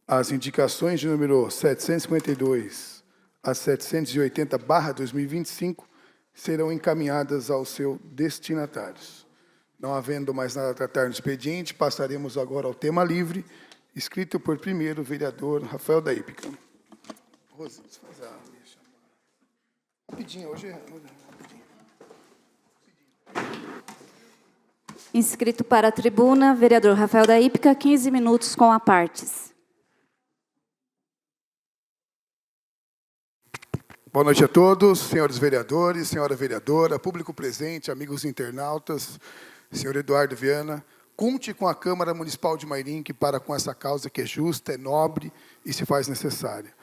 As indicações de número 752 a 780/2025 serão encaminhadas aos seus destinatários. Não havendo mais nada a tratar no expediente, passaremos agora ao tema livre, escrito por primeiro o vereador Rafael da Hípica. Rosa, você faz a... Rapidinho, hoje é... Rapidinho. Inscrito para a tribuna, vereador Rafael da Hípica, 15 minutos com apartes. Boa noite a todos, senhores vereadores, senhora vereadora, público presente, amigos internautas, senhor Eduardo Viana. Conte com a Câmara Municipal de Mairinque para com essa causa que é justa, é nobre e se faz necessária.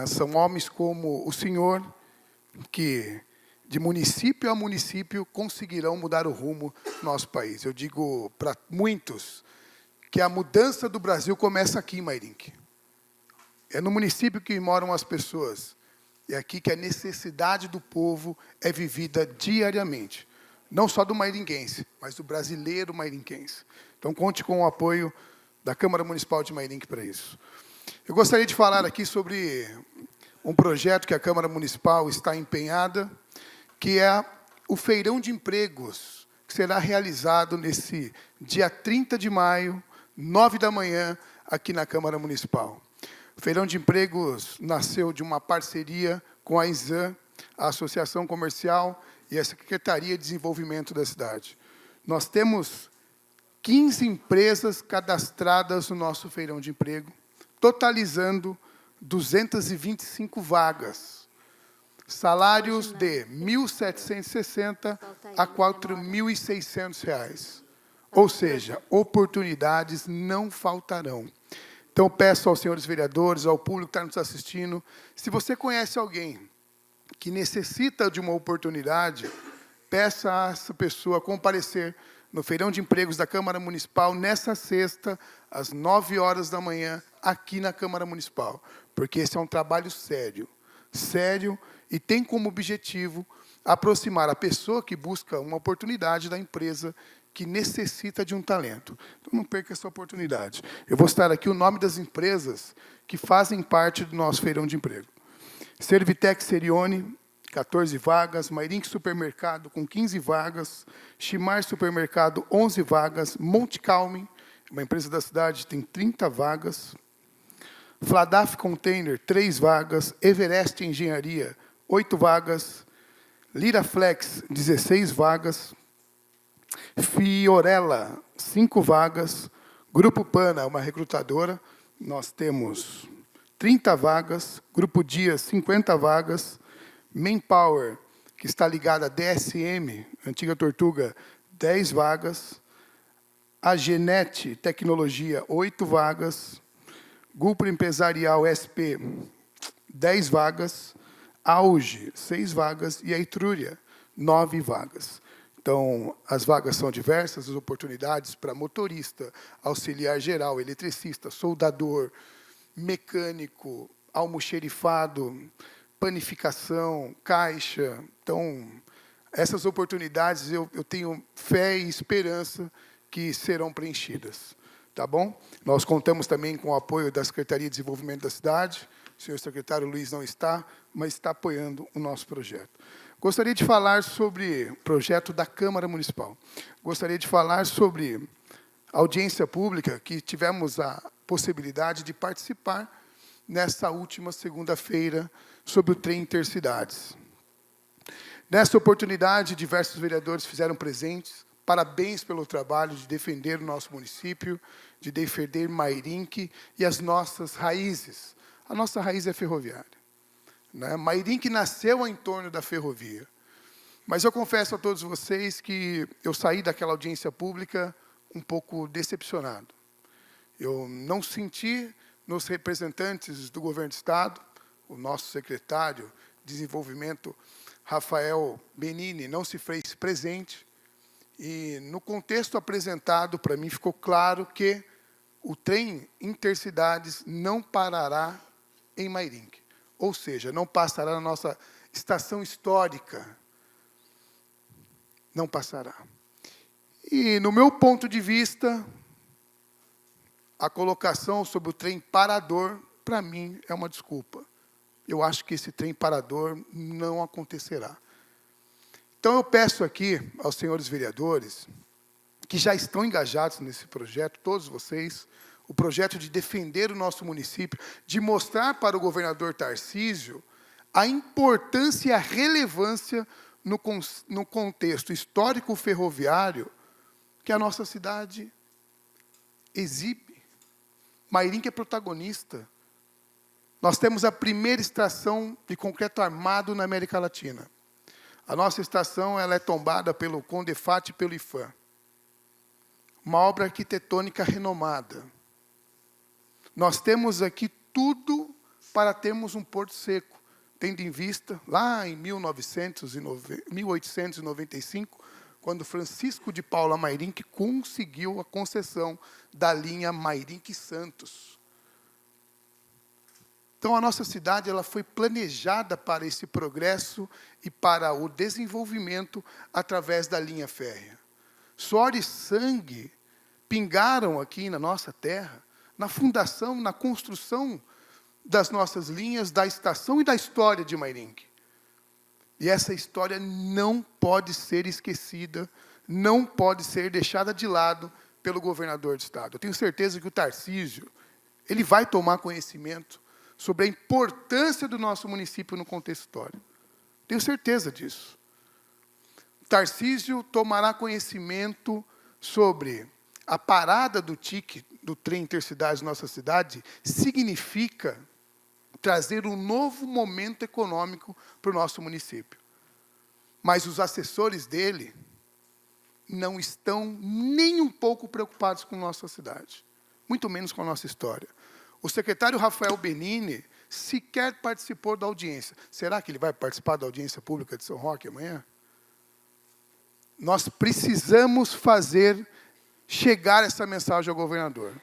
São homens como o senhor que, de município a município, conseguirão mudar o rumo do nosso país. Eu digo para muitos que a mudança do Brasil começa aqui em Mairinque. É no município que moram as pessoas. É aqui que a necessidade do povo é vivida diariamente. Não só do mairinguense, mas do brasileiro mairinquense. Então, conte com o apoio da Câmara Municipal de Mairinque para isso. Eu gostaria de falar aqui sobre um projeto que a Câmara Municipal está empenhada, que é o Feirão de Empregos, que será realizado nesse dia 30 de maio, 9 da manhã, aqui na Câmara Municipal. O Feirão de Empregos nasceu de uma parceria com a ISAM, a Associação Comercial e a Secretaria de Desenvolvimento da cidade. Nós temos 15 empresas cadastradas no nosso Feirão de Emprego, totalizando 225 vagas. Salários de R$ 1.760 a R$ 4.600. Ou seja, oportunidades não faltarão. Então, peço aos senhores vereadores, ao público que está nos assistindo, se você conhece alguém que necessita de uma oportunidade, peça a essa pessoa comparecer no Feirão de Empregos da Câmara Municipal, nessa sexta, às 9 horas da manhã, aqui na Câmara Municipal. Porque esse é um trabalho sério, e tem como objetivo aproximar a pessoa que busca uma oportunidade da empresa que necessita de um talento. Então, não perca essa oportunidade. Eu vou estar aqui o nome das empresas que fazem parte do nosso Feirão de Emprego. Servitec Serione, 14 vagas. Mairinque Supermercado, com 15 vagas. Chimar Supermercado, 11 vagas. Monte Calme, uma empresa da cidade, tem 30 vagas. Fladaf Container, 3 vagas. Everest Engenharia, 8 vagas. Liraflex, 16 vagas. Fiorella, 5 vagas. Grupo Pana, uma recrutadora, nós temos 30 vagas. Grupo Dias, 50 vagas. Manpower, que está ligada à DSM, antiga Tortuga, 10 vagas. A Genet Tecnologia, 8 vagas. Grupo Empresarial SP, 10 vagas. Auge, 6 vagas. E a Etrúria, 9 vagas. Então, as vagas são diversas, as oportunidades para motorista, auxiliar geral, eletricista, soldador, mecânico, almoxerifado, panificação, caixa. Então, essas oportunidades eu tenho fé e esperança que serão preenchidas. Tá bom? Nós contamos também com o apoio da Secretaria de Desenvolvimento da cidade. O senhor secretário Luiz não está, mas está apoiando o nosso projeto. Gostaria de falar sobre o projeto da Câmara Municipal. Gostaria de falar sobre audiência pública, que tivemos a possibilidade de participar nessa última segunda-feira, sobre o trem Intercidades. Nessa oportunidade, diversos vereadores fizeram presentes. Parabéns pelo trabalho de defender o nosso município, de defender Mairinque e as nossas raízes. A nossa raiz é ferroviária. Mairinque nasceu em torno da ferrovia. Mas eu confesso a todos vocês que eu saí daquela audiência pública um pouco decepcionado. Eu não senti nos representantes do governo do Estado, o nosso secretário de Desenvolvimento, Rafael Benini, não se fez presente. E, no contexto apresentado, para mim, ficou claro que o trem Intercidades não parará em Mairinque. Ou seja, não passará na nossa estação histórica. Não passará. E, no meu ponto de vista, a colocação sobre o trem parador, para mim, é uma desculpa. Eu acho que esse trem parador não acontecerá. Então, eu peço aqui aos senhores vereadores, que já estão engajados nesse projeto, todos vocês, o projeto de defender o nosso município, de mostrar para o governador Tarcísio a importância e a relevância no contexto histórico ferroviário que a nossa cidade exibe. Mairinque é protagonista. Nós temos a primeira estação de concreto armado na América Latina. A nossa estação ela é tombada pelo Condefat e pelo IFAM. Uma obra arquitetônica renomada. Nós temos aqui tudo para termos um porto seco, tendo em vista, lá em 1895, quando Francisco de Paula Mairinque conseguiu a concessão da linha Mairinque-Santos. Então, a nossa cidade ela foi planejada para esse progresso e para o desenvolvimento através da linha férrea. Suor e sangue pingaram aqui na nossa terra, na fundação, na construção das nossas linhas, da estação e da história de Mairinque. E essa história não pode ser esquecida, não pode ser deixada de lado pelo governador do Estado. Eu tenho certeza que o Tarcísio ele vai tomar conhecimento sobre a importância do nosso município no contexto histórico. Tenho certeza disso. Tarcísio tomará conhecimento sobre a parada do TIC, do trem intercidade da nossa cidade, significa trazer um novo momento econômico para o nosso município. Mas os assessores dele não estão nem um pouco preocupados com a nossa cidade, muito menos com a nossa história. O secretário Rafael Benini sequer participou da audiência. Será que ele vai participar da audiência pública de São Roque amanhã? Nós precisamos fazer chegar essa mensagem ao governador.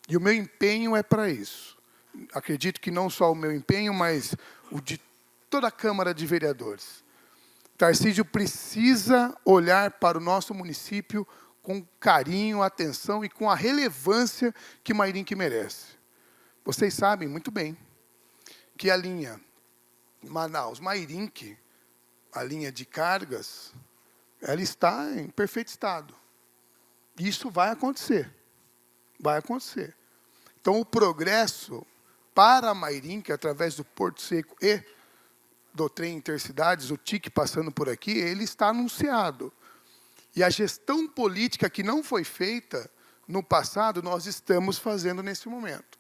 E o meu empenho é para isso. Acredito que não só o meu empenho, mas o de toda a Câmara de Vereadores. Tarcísio precisa olhar para o nosso município com carinho, atenção e com a relevância que Mairinque merece. Vocês sabem muito bem que a linha Manaus-Mairinque, a linha de cargas, ela está em perfeito estado. Isso vai acontecer. Vai acontecer. Então, o progresso para Mairinque, através do Porto Seco e do trem intercidades, o TIC passando por aqui, ele está anunciado. E a gestão política que não foi feita no passado, nós estamos fazendo nesse momento.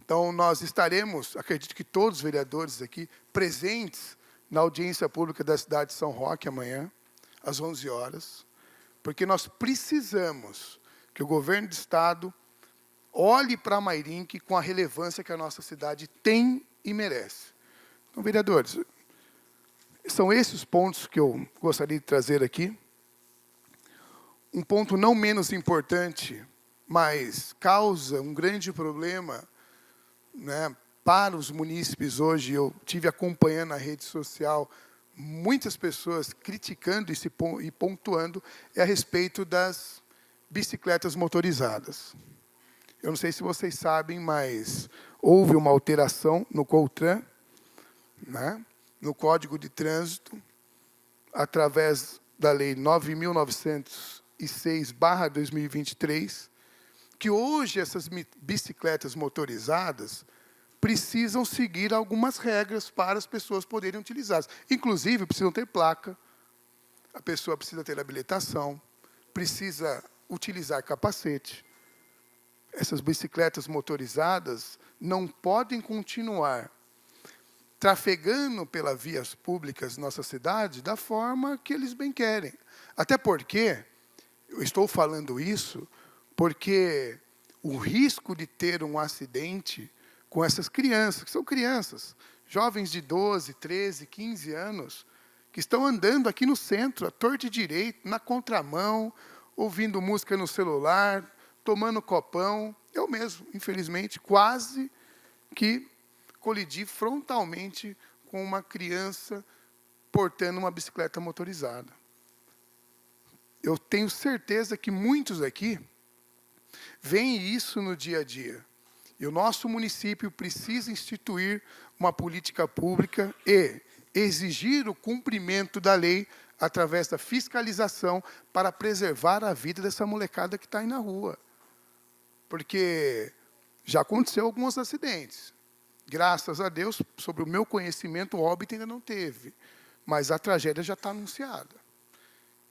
Então, nós estaremos, acredito que todos os vereadores aqui, presentes na audiência pública da cidade de São Roque amanhã, às 11 horas, porque nós precisamos que o governo do Estado olhe para Mairinque com a relevância que a nossa cidade tem e merece. Então, vereadores, são esses os pontos que eu gostaria de trazer aqui. Um ponto não menos importante, mas causa um grande problema, né, para os munícipes hoje. Eu tive acompanhando na rede social muitas pessoas criticando e pontuando a respeito das bicicletas motorizadas. Eu não sei se vocês sabem, mas houve uma alteração no CONTRAN, né, no Código de Trânsito, através da Lei 9.906/2023, que hoje essas bicicletas motorizadas precisam seguir algumas regras para as pessoas poderem utilizá-las. Inclusive, precisam ter placa, a pessoa precisa ter habilitação, precisa utilizar capacete. Essas bicicletas motorizadas não podem continuar trafegando pelas vias públicas da nossa cidade da forma que eles bem querem. Até porque, eu estou falando isso, porque o risco de ter um acidente com essas crianças, que são crianças, jovens de 12, 13, 15 anos, que estão andando aqui no centro, à torta e direito, na contramão, ouvindo música no celular, tomando copão. Eu mesmo, infelizmente, quase que colidi frontalmente com uma criança portando uma bicicleta motorizada. eu tenho certeza que muitos aqui veem isso no dia a dia. E o nosso município precisa instituir uma política pública e exigir o cumprimento da lei através da fiscalização para preservar a vida dessa molecada que está aí na rua. Porque já aconteceu alguns acidentes. Graças a Deus, sobre o meu conhecimento, o óbito ainda não teve. Mas a tragédia já está anunciada.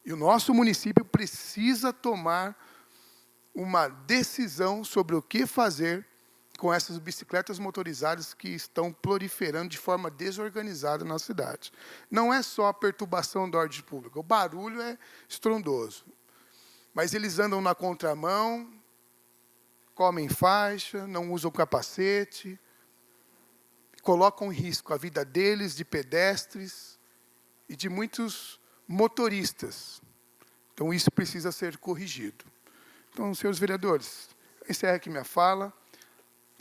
E o nosso município precisa tomar uma decisão sobre o que fazer com essas bicicletas motorizadas que estão proliferando de forma desorganizada na cidade. Não é só a perturbação da ordem pública, o barulho é estrondoso. Mas eles andam na contramão, comem faixa, não usam capacete, colocam em risco a vida deles, de pedestres e de muitos motoristas. Então, isso precisa ser corrigido. Então, senhores vereadores, encerro aqui minha fala,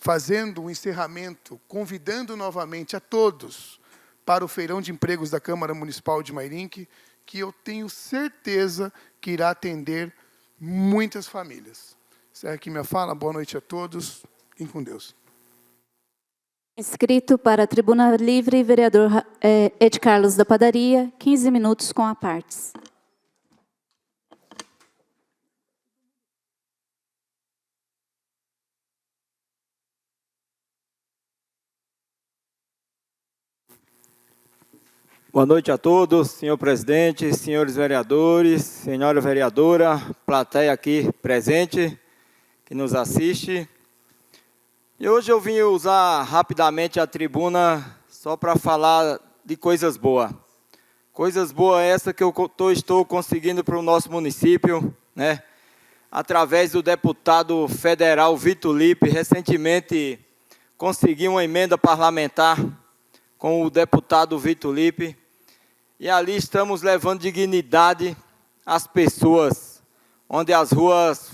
fazendo um encerramento, convidando novamente a todos para o feirão de empregos da Câmara Municipal de Mairinque, que eu tenho certeza que irá atender muitas famílias. Encerro aqui minha fala, boa noite a todos, fiquem com Deus. Inscrito para a Tribuna Livre, vereador Ed Carlos da Padaria, 15 minutos com a partes. Boa noite a todos, senhor presidente, senhores vereadores, senhora vereadora, plateia aqui presente, que nos assiste. E hoje eu vim usar rapidamente a tribuna só para falar de coisas boas. Coisas boas essas que eu estou conseguindo para o nosso município, né? Através do deputado federal Vitor Lippe, recentemente consegui uma emenda parlamentar com o deputado Vitor Lippe, e ali estamos levando dignidade às pessoas, onde as ruas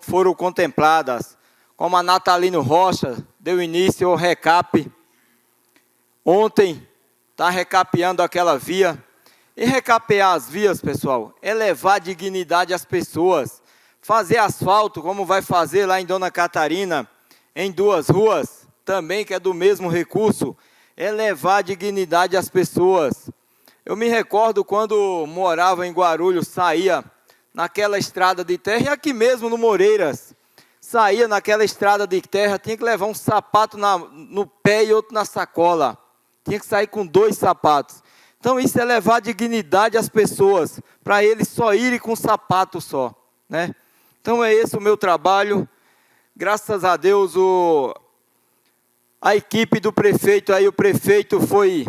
foram contempladas, como a Natalino Rocha deu início ao recap. Ontem está recapeando aquela via. E recapear as vias, pessoal, é levar dignidade às pessoas. Fazer asfalto, como vai fazer lá em Dona Catarina, em 2 ruas, também que é do mesmo recurso, é levar dignidade às pessoas. Eu me recordo quando morava em Guarulhos, saía naquela estrada de terra, e aqui mesmo no Moreiras, saía naquela estrada de terra, tinha que levar um sapato no pé e outro na sacola. Tinha que sair com 2 sapatos. Então isso é levar dignidade às pessoas, para eles só irem com sapato só, né? Então é esse o meu trabalho. Graças a Deus a equipe do prefeito, aí o prefeito foi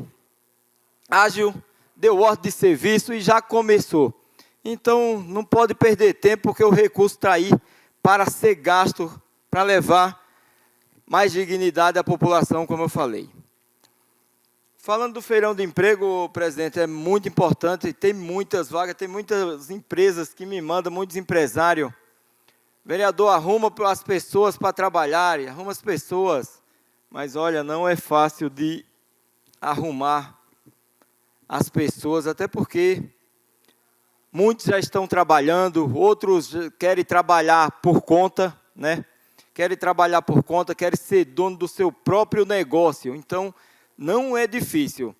ágil, deu ordem de serviço e já começou. Então, não pode perder tempo, porque o recurso está aí para ser gasto, para levar mais dignidade à população, como eu falei. Falando do feirão de emprego, presidente, é muito importante, tem muitas vagas, tem muitas empresas que me mandam, muitos empresários. Vereador, arruma as pessoas para trabalharem, arruma as pessoas. Mas, olha, não é fácil de arrumar as pessoas, até porque muitos já estão trabalhando, outros querem trabalhar por conta, né? Querem trabalhar por conta, querem ser dono do seu próprio negócio. Então, não é difícil.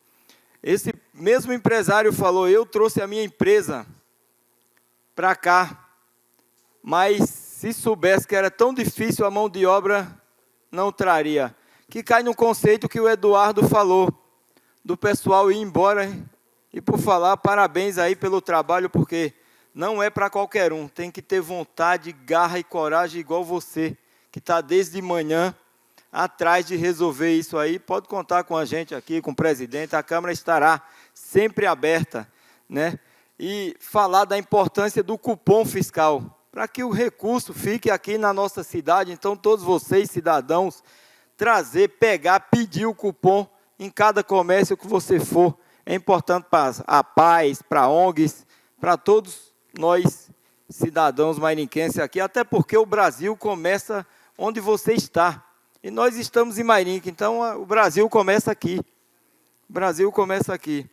Esse mesmo empresário falou, eu trouxe a minha empresa para cá, mas se soubesse que era tão difícil a mão de obra, não traria. Que cai no conceito que o Eduardo falou, do pessoal ir embora. E por falar, parabéns aí pelo trabalho, porque não é para qualquer um. Tem que ter vontade, garra e coragem igual você, que está desde manhã atrás de resolver isso aí. Pode contar com a gente aqui, com o presidente. A Câmara estará sempre aberta, né? E falar da importância do cupom fiscal, para que o recurso fique aqui na nossa cidade. Então, todos vocês, cidadãos, trazer, pegar, pedir o cupom em cada comércio que você for. É importante para a paz, para ONGs, para todos nós, cidadãos mairinquenses aqui, até porque o Brasil começa onde você está. E nós estamos em Mairinque, então o Brasil começa aqui. O Brasil começa aqui.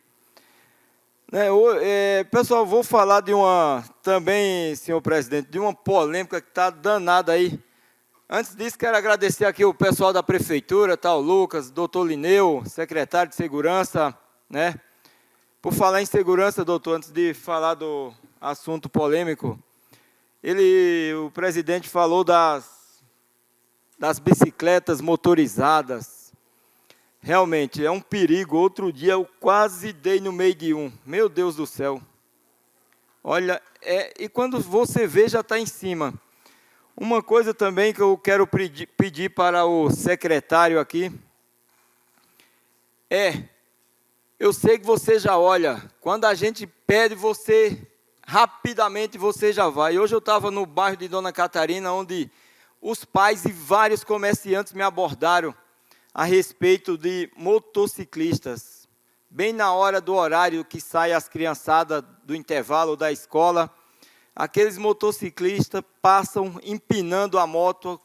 Pessoal, vou falar de também, senhor presidente, de uma polêmica que está danada aí. Antes disso, quero agradecer aqui o pessoal da prefeitura, o Lucas, doutor Lineu, secretário de segurança, né? Por falar em segurança, doutor, antes de falar do assunto polêmico, o presidente falou das bicicletas motorizadas. Realmente, é um perigo. Outro dia eu quase dei no meio de um. Meu Deus do céu. Olha, e quando você vê, já está em cima. Uma coisa também que eu quero pedir para o secretário aqui eu sei que você já olha, quando a gente pede, rapidamente você já vai. Hoje eu estava no bairro de Dona Catarina, onde os pais e vários comerciantes me abordaram a respeito de motociclistas. Bem na hora do horário que sai as criançadas do intervalo da escola, aqueles motociclistas passam empinando a moto.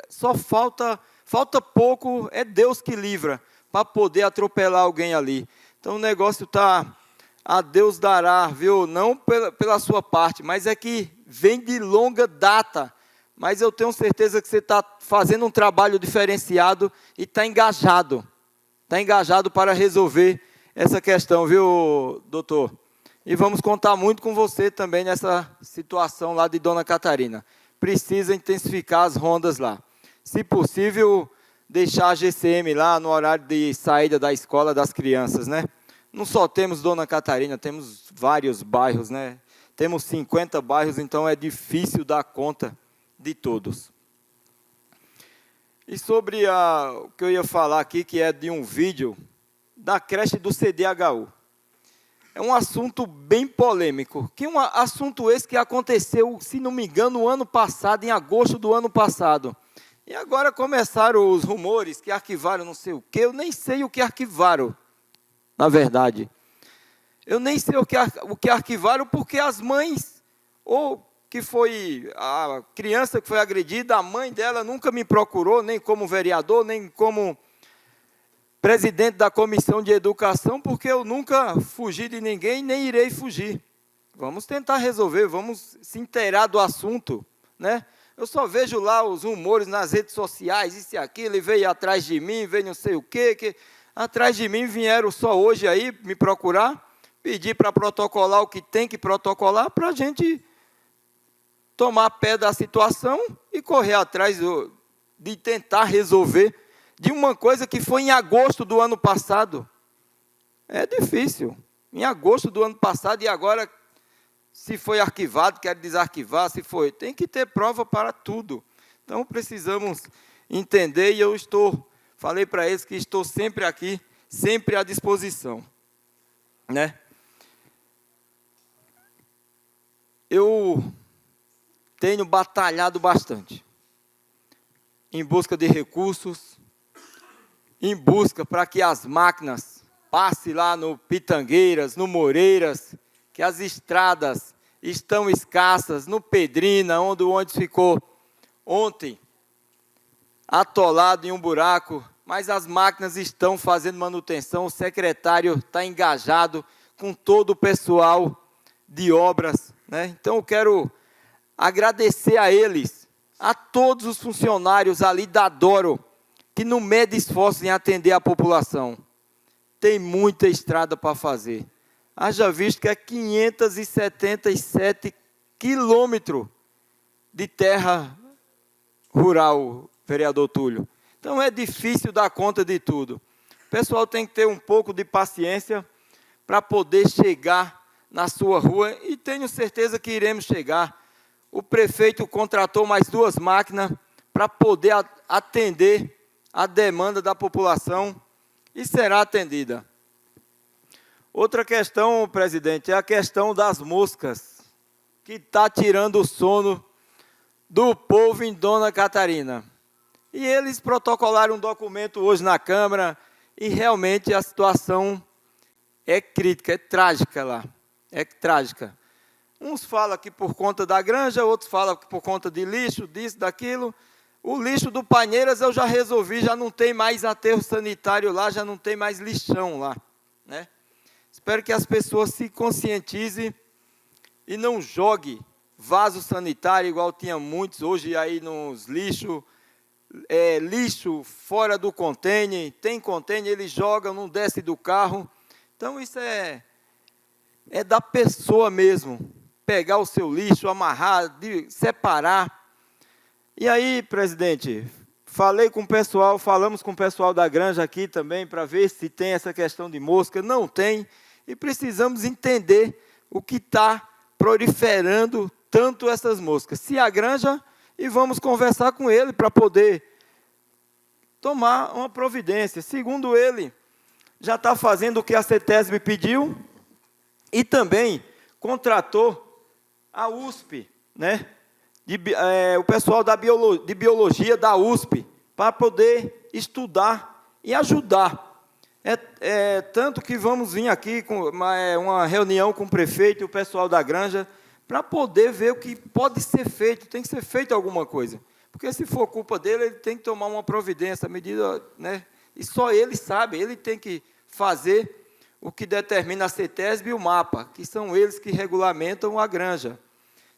Só falta pouco, é Deus que livra, para poder atropelar alguém ali. Então o negócio está, a Deus dará, viu? Não pela sua parte, mas é que vem de longa data. Mas eu tenho certeza que você está fazendo um trabalho diferenciado e está engajado. Está engajado para resolver essa questão, viu, doutor? E vamos contar muito com você também nessa situação lá de Dona Catarina. Precisa intensificar as rondas lá. Se possível, deixar a GCM lá no horário de saída da escola das crianças, né? Não só temos Dona Catarina, temos vários bairros, né? Temos 50 bairros, então é difícil dar conta de todos. E sobre o que eu ia falar aqui, que é de um vídeo da creche do CDHU. É um assunto bem polêmico, assunto esse que aconteceu, se não me engano, no ano passado, em agosto do ano passado. E agora começaram os rumores que arquivaram não sei o quê, eu nem sei o que arquivaram, na verdade. Eu nem sei o que arquivaram, porque as mães, ou que foi a criança que foi agredida, a mãe dela nunca me procurou, nem como vereador, nem como presidente da Comissão de Educação, porque eu nunca fugi de ninguém, nem irei fugir. Vamos tentar resolver, vamos se inteirar do assunto, né? Eu só vejo lá os rumores nas redes sociais, isso e aquilo, ele veio atrás de mim, veio não sei o quê, que atrás de mim vieram só hoje aí me procurar, pedir para protocolar o que tem que protocolar, para a gente tomar pé da situação e correr atrás de tentar resolver de uma coisa que foi em agosto do ano passado. É difícil. Em agosto do ano passado, e agora, se foi arquivado, quer desarquivar, se foi. Tem que ter prova para tudo. Então, precisamos entender, e falei para eles que estou sempre aqui, sempre à disposição. Né? Eu tenho batalhado bastante em busca de recursos, em busca para que as máquinas passem lá no Pitangueiras, no Moreiras, que as estradas estão escassas, no Pedrina, onde o ônibus ficou ontem atolado em um buraco, mas as máquinas estão fazendo manutenção, o secretário está engajado com todo o pessoal de obras, né? Então eu quero agradecer a eles, a todos os funcionários ali da Doro, que não medem esforços em atender a população. Tem muita estrada para fazer. Haja visto que é 577 quilômetros de terra rural, vereador Túlio. Então é difícil dar conta de tudo. O pessoal tem que ter um pouco de paciência para poder chegar na sua rua, e tenho certeza que iremos chegar. O prefeito contratou mais 2 máquinas para poder atender a demanda da população, e será atendida. Outra questão, presidente, é a questão das moscas, que está tirando o sono do povo em Dona Catarina. E eles protocolaram um documento hoje na Câmara, e realmente a situação é crítica, é trágica lá. É trágica. Uns falam que por conta da granja, outros falam que por conta de lixo, disso, daquilo. O lixo do Panheiras eu já resolvi, já não tem mais aterro sanitário lá, já não tem mais lixão lá, né? Espero que as pessoas se conscientizem e não joguem vaso sanitário, igual tinha muitos hoje aí nos lixos, lixo fora do container, tem container, eles jogam, não desce do carro. Então, isso é da pessoa mesmo, pegar o seu lixo, amarrar, separar. E aí, presidente, falamos com o pessoal da granja aqui também, para ver se tem essa questão de mosca. Não tem, e precisamos entender o que está proliferando tanto essas moscas. Se a granja, e vamos conversar com ele para poder tomar uma providência. Segundo ele, já está fazendo o que a CETESB pediu e também contratou a USP, né? O pessoal de biologia da USP, para poder estudar e ajudar. Tanto que vamos vir aqui com uma reunião com o prefeito e o pessoal da granja, para poder ver o que pode ser feito, tem que ser feito alguma coisa. Porque se for culpa dele, ele tem que tomar uma providência, medida, né? E só ele sabe, ele tem que fazer o que determina a CETESB e o MAPA, que são eles que regulamentam a granja.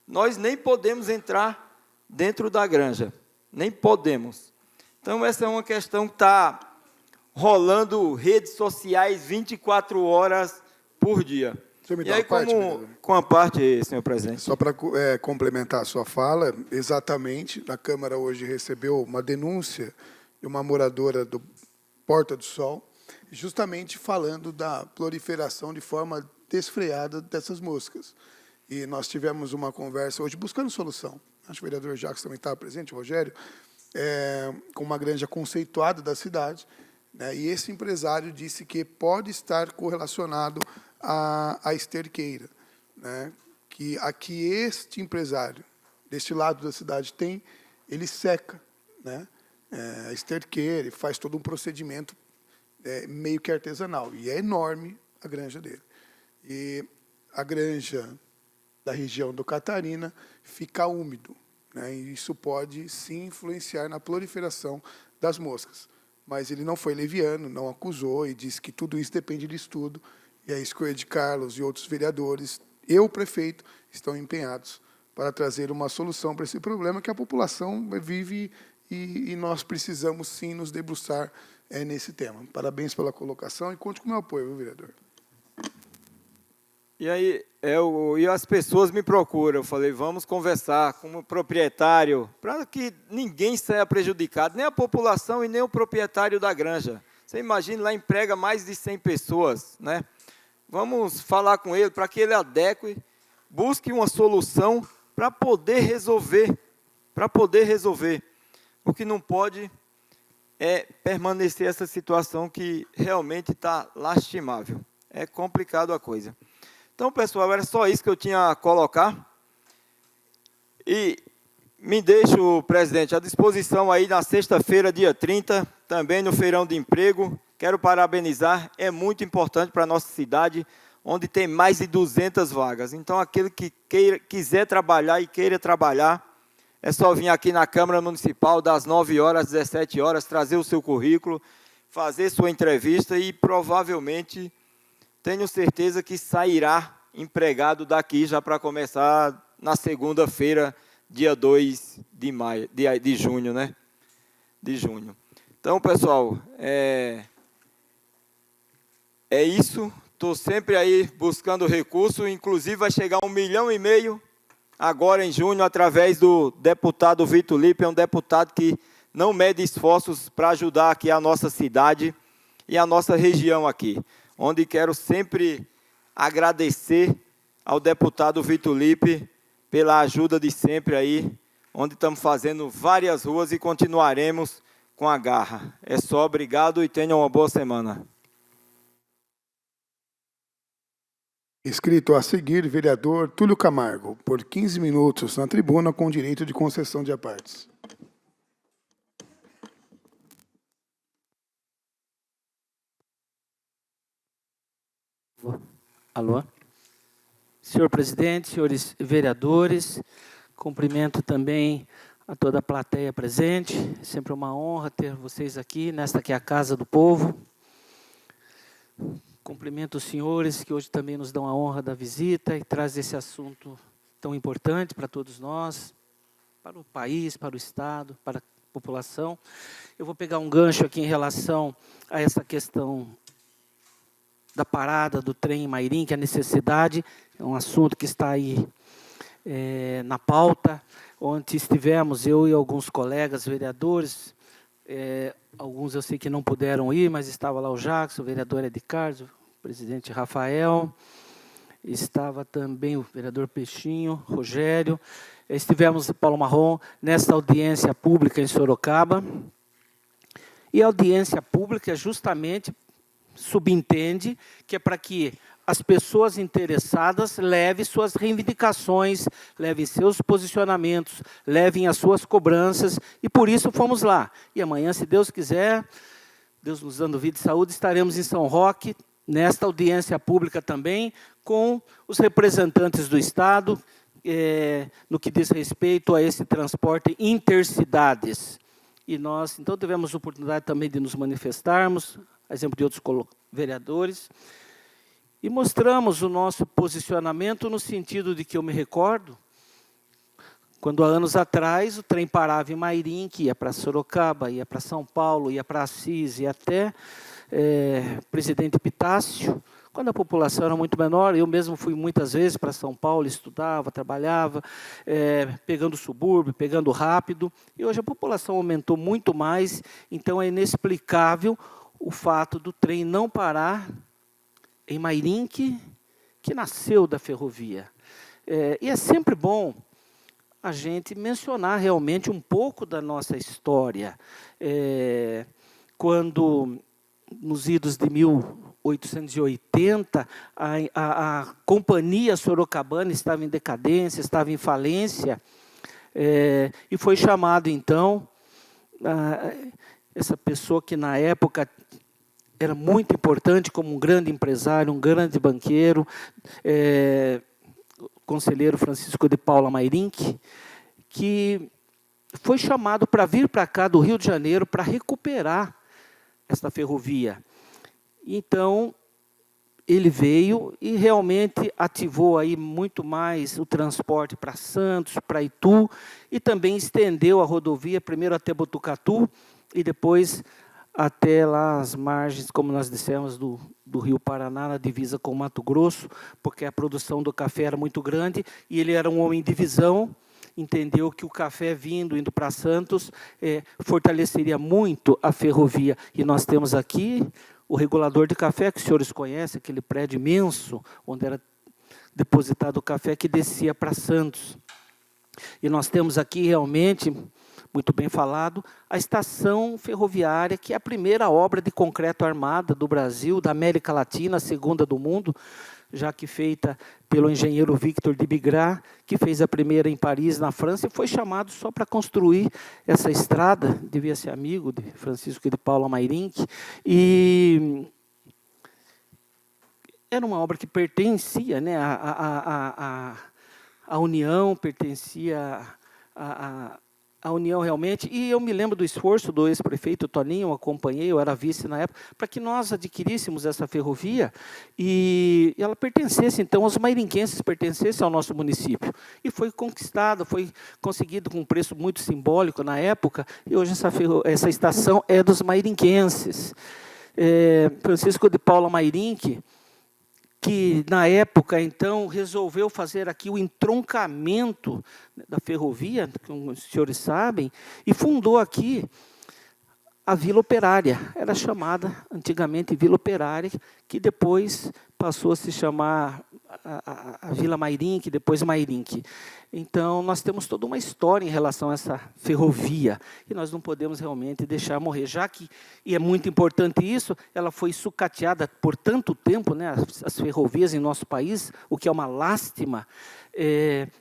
Nós nem podemos entrar dentro da granja, nem podemos. Então, essa é uma questão que está rolando redes sociais 24 horas por dia. Me e aí, com a parte, senhor presidente. Só para complementar a sua fala, exatamente, a Câmara hoje recebeu uma denúncia de uma moradora do Porta do Sol, justamente falando da proliferação de forma desfreada dessas moscas. E nós tivemos uma conversa hoje buscando solução. Acho que o vereador Jacques também estava presente, o Rogério, com uma granja conceituada da cidade, né, e esse empresário disse que pode estar correlacionado à esterqueira, né, que aqui este empresário, deste lado da cidade, ele seca, né, a esterqueira, e faz todo um procedimento meio que artesanal. E é enorme a granja dele. E a granja da região do Catarina fica úmido, né, e isso pode, sim, influenciar na proliferação das moscas. Mas ele não foi leviano, não acusou, e disse que tudo isso depende de estudo, e a escolha de Carlos e outros vereadores, e o prefeito, estão empenhados para trazer uma solução para esse problema que a população vive e nós precisamos, sim, nos debruçar nesse tema. Parabéns pela colocação e conte com o meu apoio, viu, vereador? E aí, e as pessoas me procuram, eu falei, vamos conversar com o proprietário, para que ninguém saia prejudicado, nem a população e nem o proprietário da granja. Você imagina, lá emprega mais de 100 pessoas, né? Vamos falar com ele para que ele adeque, busque uma solução para poder resolver. O que não pode é permanecer essa situação que realmente está lastimável. É complicado a coisa. Então, pessoal, era só isso que eu tinha a colocar. E me deixo, presidente, à disposição aí na sexta-feira, dia 30, também no Feirão de Emprego. Quero parabenizar, é muito importante para a nossa cidade, onde tem mais de 200 vagas. Então, aquele que quiser trabalhar e queira trabalhar, é só vir aqui na Câmara Municipal, das 9 horas às 17 horas, trazer o seu currículo, fazer sua entrevista e, provavelmente, tenho certeza que sairá empregado daqui já para começar na segunda-feira, dia 2 de junho, né? De junho. Então, pessoal, é isso. Estou sempre aí buscando recurso, inclusive vai chegar 1,5 milhão agora em junho, através do deputado Vitor Lippe, é um deputado que não mede esforços para ajudar aqui a nossa cidade e a nossa região aqui, onde quero sempre agradecer ao deputado Vitor Lippe pela ajuda de sempre aí, onde estamos fazendo várias ruas e continuaremos com a garra. É só, obrigado e tenham uma boa semana. Inscrito a seguir, vereador Túlio Camargo, por 15 minutos na tribuna, com direito de concessão de apartes. Alô? Senhor presidente, senhores vereadores, cumprimento também a toda a plateia presente. É sempre uma honra ter vocês aqui, nesta que é a Casa do Povo. Cumprimento os senhores que hoje também nos dão a honra da visita e traz esse assunto tão importante para todos nós, para o país, para o Estado, para a população. Eu vou pegar um gancho aqui em relação a essa questão da parada do trem em Mairim, que é a necessidade, é um assunto que está aí na pauta, onde estivemos eu e alguns colegas vereadores, alguns eu sei que não puderam ir, mas estava lá o Jacques, o vereador Ed Carlos, o presidente Rafael, estava também o vereador Peixinho, Rogério, estivemos em Paulo Marrom, nessa audiência pública em Sorocaba, e a audiência pública justamente subentende que é para que as pessoas interessadas levem suas reivindicações, levem seus posicionamentos, levem as suas cobranças, e por isso fomos lá. E amanhã, se Deus quiser, Deus nos dando vida e saúde, estaremos em São Roque, nesta audiência pública também, com os representantes do Estado, no que diz respeito a esse transporte intercidades. E nós, então, tivemos a oportunidade também de nos manifestarmos, a exemplo de outros vereadores, e mostramos o nosso posicionamento no sentido de que eu me recordo, quando há anos atrás o trem parava em Mairim, que ia para Sorocaba, ia para São Paulo, ia para Assis, e até Presidente Epitácio, quando a população era muito menor. Eu mesmo fui muitas vezes para São Paulo, estudava, trabalhava, pegando subúrbio, pegando rápido, e hoje a população aumentou muito mais, então é inexplicável o fato do trem não parar em Mairim, que nasceu da ferrovia. E é sempre bom a gente mencionar realmente um pouco da nossa história. Quando, nos idos de 1880, a companhia sorocabana estava em decadência, estava em falência, e foi chamado, então, essa pessoa que, na época, era muito importante como um grande empresário, um grande banqueiro, o conselheiro Francisco de Paula Mairinck, que foi chamado para vir para cá do Rio de Janeiro para recuperar esta ferrovia. Então, ele veio e realmente ativou aí muito mais o transporte para Santos, para Itu, e também estendeu a rodovia, primeiro até Botucatu, e depois até lá as margens, como nós dissemos, do Rio Paraná, na divisa com o Mato Grosso, porque a produção do café era muito grande, e ele era um homem de visão, entendeu que o café indo para Santos, fortaleceria muito a ferrovia. E nós temos aqui o regulador de café, que os senhores conhecem, aquele prédio imenso, onde era depositado o café, que descia para Santos. E nós temos aqui realmente, muito bem falado, a estação ferroviária, que é a primeira obra de concreto armada do Brasil, da América Latina, a segunda do mundo, já que feita pelo engenheiro Victor de Bigrat, que fez a primeira em Paris, na França, e foi chamado só para construir essa estrada, devia ser amigo de Francisco de Paula Mairinck, e era uma obra que pertencia, né, à União, pertencia a União realmente, e eu me lembro do esforço do ex-prefeito Toninho, eu acompanhei, eu era vice na época, para que nós adquiríssemos essa ferrovia e ela pertencesse, então, aos mairinquenses, pertencesse ao nosso município. E foi conquistada, foi conseguido com um preço muito simbólico na época, e hoje essa estação é dos mairinquenses. Francisco de Paula Mairinck, que, na época, então, resolveu fazer aqui o entroncamento da ferrovia, como os senhores sabem, e fundou aqui a Vila Operária. Era chamada, antigamente, Vila Operária, que depois passou a se chamar a Vila Mairinck, depois Mairinck. Então, nós temos toda uma história em relação a essa ferrovia, e nós não podemos realmente deixar morrer, já que, e é muito importante isso, ela foi sucateada por tanto tempo, né, as ferrovias em nosso país, o que é uma lástima,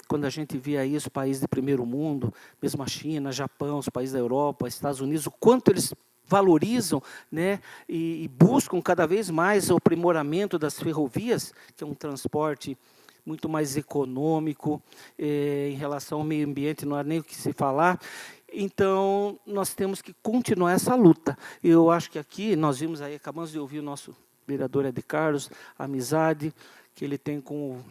quando a gente via isso, países de primeiro mundo, mesmo a China, Japão, os países da Europa, Estados Unidos, o quanto eles valorizam, né, e buscam cada vez mais o aprimoramento das ferrovias, que é um transporte muito mais econômico, em relação ao meio ambiente, não há nem o que se falar. Então, nós temos que continuar essa luta. Eu acho que aqui, nós vimos aí, acabamos de ouvir o nosso vereador Ed Carlos, a amizade que ele tem com o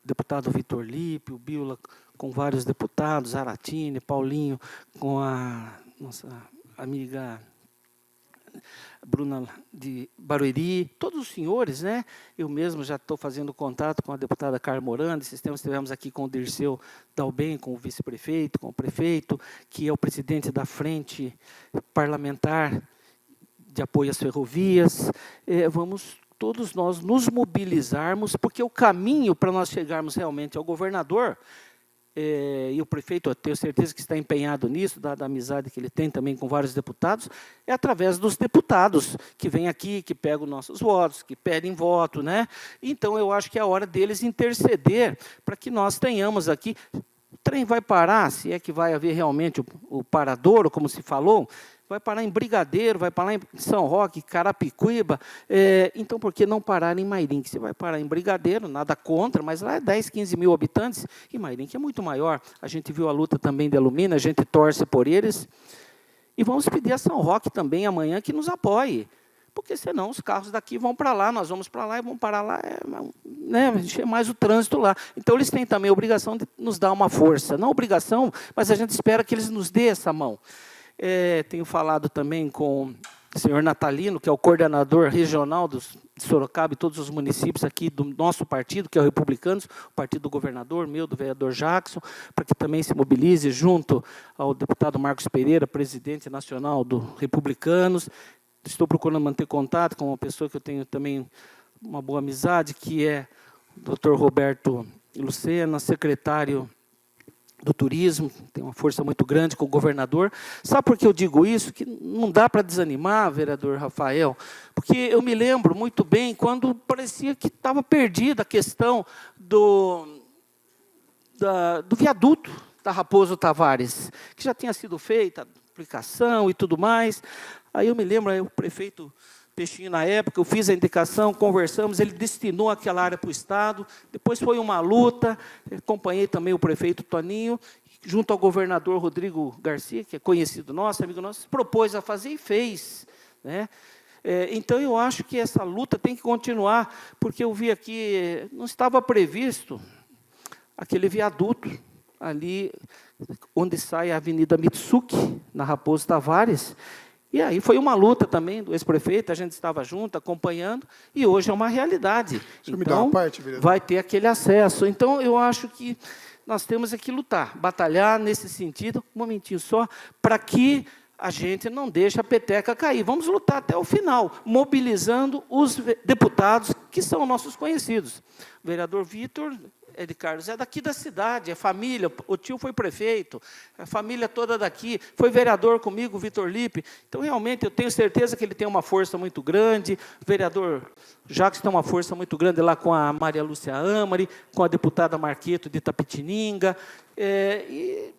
deputado Vitor Lipe, o Biola com vários deputados, Aratini, Paulinho, com a nossa amiga Bruna de Barueri, todos os senhores, né? Eu mesmo já estou fazendo contato com a deputada Carla Morando, esses tempos estivemos aqui com o Dirceu Dalben, com o vice-prefeito, com o prefeito, que é o presidente da frente parlamentar de apoio às ferrovias. Vamos todos nós nos mobilizarmos, porque o caminho para nós chegarmos realmente ao governador, e o prefeito, eu tenho certeza que está empenhado nisso, dada a amizade que ele tem também com vários deputados, é através dos deputados que vêm aqui, que pegam nossos votos, que pedem voto, né? Então, eu acho que é a hora deles interceder para que nós tenhamos aqui. O trem vai parar, se é que vai haver realmente o paradouro, como se falou, vai parar em Brigadeiro, vai parar em São Roque, Carapicuíba, então por que não parar em Mairinque? Você vai parar em Brigadeiro, nada contra, mas lá é 10, 15 mil habitantes, e Mairinque é muito maior. A gente viu a luta também de Alumina, a gente torce por eles, e vamos pedir a São Roque também amanhã que nos apoie, porque senão os carros daqui vão para lá, nós vamos para lá e vamos parar lá, encher mais o trânsito lá. Então, eles têm também a obrigação de nos dar uma força, não obrigação, mas a gente espera que eles nos dêem essa mão. Tenho falado também com o senhor Natalino, que é o coordenador regional de Sorocaba e todos os municípios aqui do nosso partido, que é o Republicanos, o partido do governador, do vereador Jackson, para que também se mobilize junto ao deputado Marcos Pereira, presidente nacional do Republicanos. Estou procurando manter contato com uma pessoa que eu tenho também uma boa amizade, que é o Dr. Roberto Lucena, secretário do turismo, tem uma força muito grande com o governador. Sabe por que eu digo isso? Que não dá para desanimar, vereador Rafael, porque eu me lembro muito bem quando parecia que estava perdida a questão do viaduto da Raposo Tavares, que já tinha sido feita a aplicação e tudo mais. Aí eu me lembro, o prefeito Peixinho, na época, eu fiz a indicação, conversamos, ele destinou aquela área para o Estado, depois foi uma luta, acompanhei também o prefeito Toninho, junto ao governador Rodrigo Garcia, que é conhecido nosso, amigo nosso, propôs a fazer e fez, né? Então, eu acho que essa luta tem que continuar, porque eu vi aqui, não estava previsto aquele viaduto ali, onde sai a Avenida Mitsuki, na Raposo Tavares. E aí foi uma luta também do ex-prefeito, a gente estava junto, acompanhando, e hoje é uma realidade. Então, me dá uma parte, vereador. Vai ter aquele acesso. Então, eu acho que nós temos que lutar, batalhar nesse sentido, um momentinho só, para que a gente não deixe a peteca cair. Vamos lutar até o final, mobilizando os deputados que são nossos conhecidos. O vereador Vitor Ed Carlos é daqui da cidade, é família, o tio foi prefeito, a família toda daqui, foi vereador comigo, o Vitor Lipe. Então, realmente, eu tenho certeza que ele tem uma força muito grande, o vereador Jacques tem uma força muito grande lá com a Maria Lúcia Amari, com a deputada Marqueto de Itapetininga, e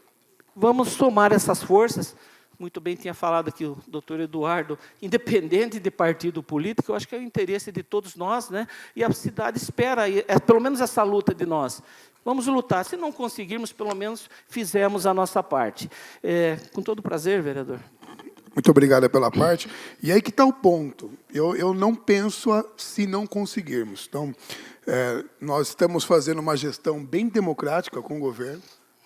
vamos somar essas forças. Muito bem tinha falado aqui o doutor Eduardo, independente de partido político, eu acho que é o interesse de todos nós, né? E a cidade espera, pelo menos essa luta de nós. Vamos lutar, se não conseguirmos, pelo menos fizemos a nossa parte. Com todo prazer, vereador. Muito obrigado pela parte. E aí que está o ponto. Eu não penso se não conseguirmos. Então, nós estamos fazendo uma gestão bem democrática com o governo,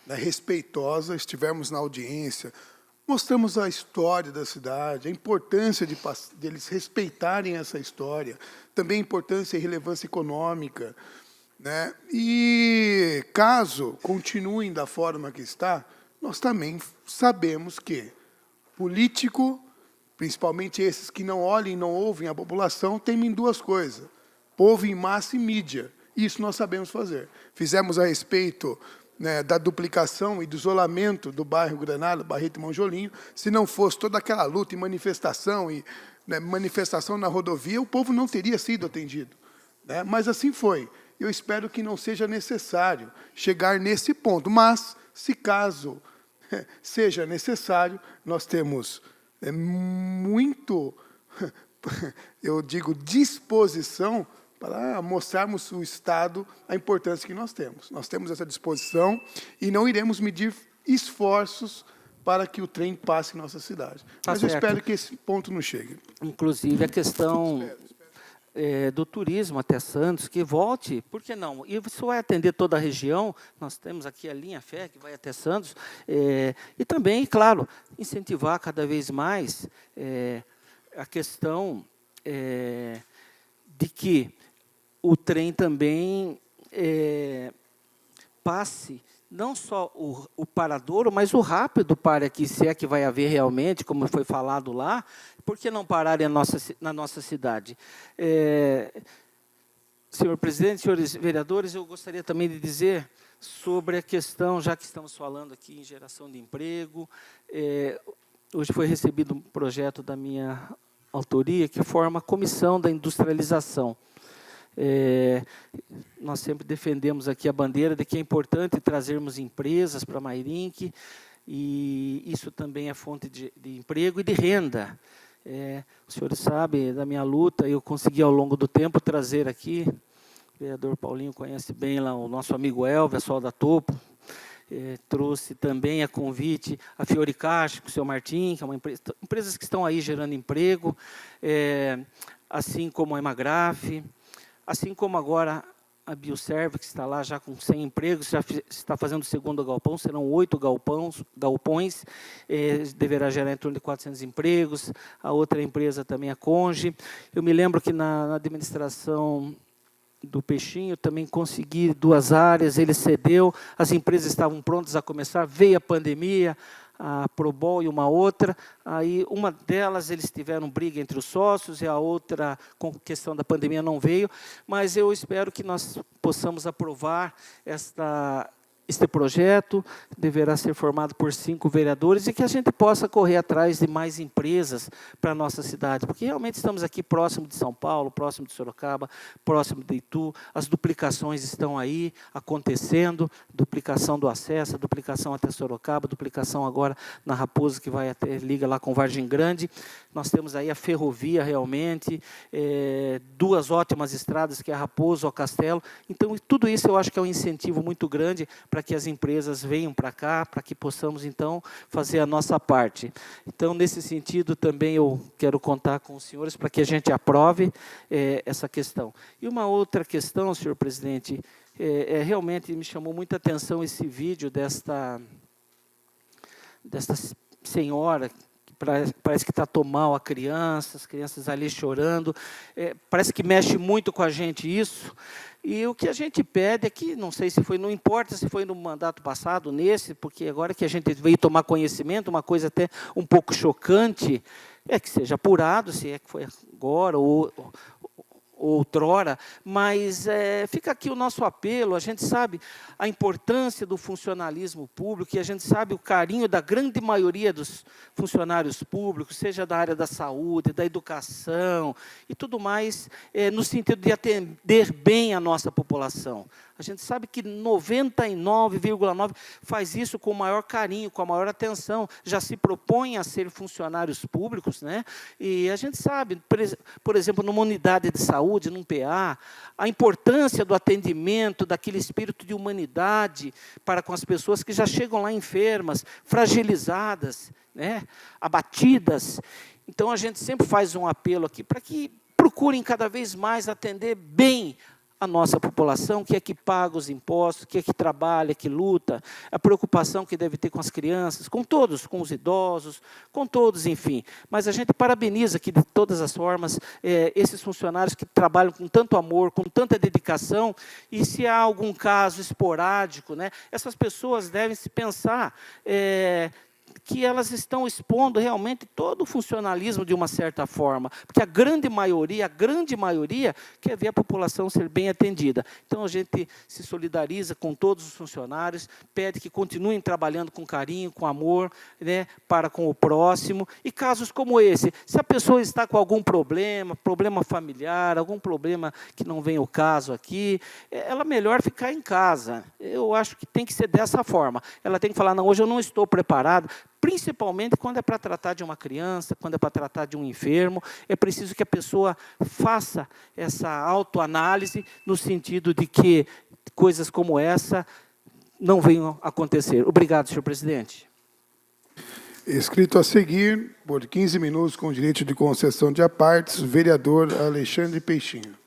né, respeitosa, estivemos na audiência, mostramos a história da cidade, a importância de eles respeitarem essa história, também a importância e relevância econômica, né? E, caso continuem da forma que está, nós também sabemos que político, principalmente esses que não olham e não ouvem a população, temem duas coisas, povo em massa e mídia. Isso nós sabemos fazer. Fizemos a respeito, né, da duplicação e do isolamento do bairro Granada, Barreto e Monjolinho. Se não fosse toda aquela luta e manifestação, manifestação na rodovia, o povo não teria sido atendido, né? Mas assim foi. Eu espero que não seja necessário chegar nesse ponto. Mas, se caso seja necessário, nós temos muito, eu digo, disposição para mostrarmos o Estado a importância que nós temos. Nós temos essa disposição e não iremos medir esforços para que o trem passe em nossa cidade. Mas eu espero que esse ponto não chegue. Inclusive, a questão do turismo até Santos, que volte, por que não? E isso vai atender toda a região, nós temos aqui a linha Fé, que vai até Santos, e também, claro, incentivar cada vez mais a questão de que o trem também passe não só o paradouro, mas o rápido para aqui, se é que vai haver realmente, como foi falado lá, por que não parar na nossa cidade? Senhor presidente, senhores vereadores, eu gostaria também de dizer sobre a questão, já que estamos falando aqui em geração de emprego, hoje foi recebido um projeto da minha autoria que forma a Comissão da Industrialização. Nós sempre defendemos aqui a bandeira de que é importante trazermos empresas para Mairinque, e isso também é fonte de emprego e de renda. Os senhores sabem da minha luta, eu consegui ao longo do tempo trazer aqui, o vereador Paulinho conhece bem lá o nosso amigo Elvio, pessoal da Topo, trouxe também a convite a Fioricache, com o seu Martim, que é uma empresa, empresas que estão aí gerando emprego, assim como a Emagraf, assim como agora a Bioserve, que está lá já com 100 empregos, já está fazendo o segundo galpão, serão 8 galpões, deverá gerar em torno de 400 empregos. A outra empresa também, a Conge. Eu me lembro que na administração do Peixinho também consegui 2 áreas, ele cedeu, as empresas estavam prontas a começar, veio a pandemia, a Probol e uma outra, aí uma delas eles tiveram briga entre os sócios e a outra, com questão da pandemia, não veio, mas eu espero que nós possamos aprovar este projeto, deverá ser formado por 5 vereadores, e que a gente possa correr atrás de mais empresas para a nossa cidade, porque realmente estamos aqui próximo de São Paulo, próximo de Sorocaba, próximo de Itu, as duplicações estão aí acontecendo, duplicação do acesso, duplicação até Sorocaba, duplicação agora na Raposo, que vai até, liga lá com Vargem Grande, nós temos aí a ferrovia realmente, 2 ótimas estradas, que é a Raposo, ao Castelo, então tudo isso eu acho que é um incentivo muito grande para que as empresas venham para cá, para que possamos, então, fazer a nossa parte. Então, nesse sentido, também eu quero contar com os senhores para que a gente aprove essa questão. E uma outra questão, senhor presidente, realmente me chamou muita atenção esse vídeo desta senhora, que parece que tratou mal a criança, as crianças ali chorando, parece que mexe muito com a gente isso. E o que a gente pede é que, não sei se foi, não importa se foi no mandato passado, nesse, porque agora que a gente veio tomar conhecimento, uma coisa até um pouco chocante, é que seja apurado, se é que foi agora ou outrora, mas fica aqui o nosso apelo, a gente sabe a importância do funcionalismo público, e a gente sabe o carinho da grande maioria dos funcionários públicos, seja da área da saúde, da educação e tudo mais, no sentido de atender bem a nossa população. A gente sabe que 99,9% faz isso com o maior carinho, com a maior atenção, já se propõe a ser funcionários públicos, né? E a gente sabe, por exemplo, numa unidade de saúde, num PA, a importância do atendimento, daquele espírito de humanidade para com as pessoas que já chegam lá enfermas, fragilizadas, né? Abatidas. Então, a gente sempre faz um apelo aqui para que procurem cada vez mais atender bem a nossa população, que é que paga os impostos, que é que trabalha, que luta, a preocupação que deve ter com as crianças, com todos, com os idosos, com todos, enfim. Mas a gente parabeniza aqui, de todas as formas, esses funcionários que trabalham com tanto amor, com tanta dedicação, e se há algum caso esporádico, né, essas pessoas devem se pensar que elas estão expondo realmente todo o funcionalismo de uma certa forma, porque a grande maioria quer ver a população ser bem atendida. Então, a gente se solidariza com todos os funcionários, pede que continuem trabalhando com carinho, com amor, né, para com o próximo, e casos como esse, se a pessoa está com algum problema familiar, algum problema que não vem ao caso aqui, ela melhor ficar em casa. Eu acho que tem que ser dessa forma. Ela tem que falar, não, hoje eu não estou preparado, principalmente quando é para tratar de uma criança, quando é para tratar de um enfermo, é preciso que a pessoa faça essa autoanálise no sentido de que coisas como essa não venham a acontecer. Obrigado, senhor presidente. Escrito a seguir, por 15 minutos, com direito de concessão de apartes, vereador Alexandre Peixinho.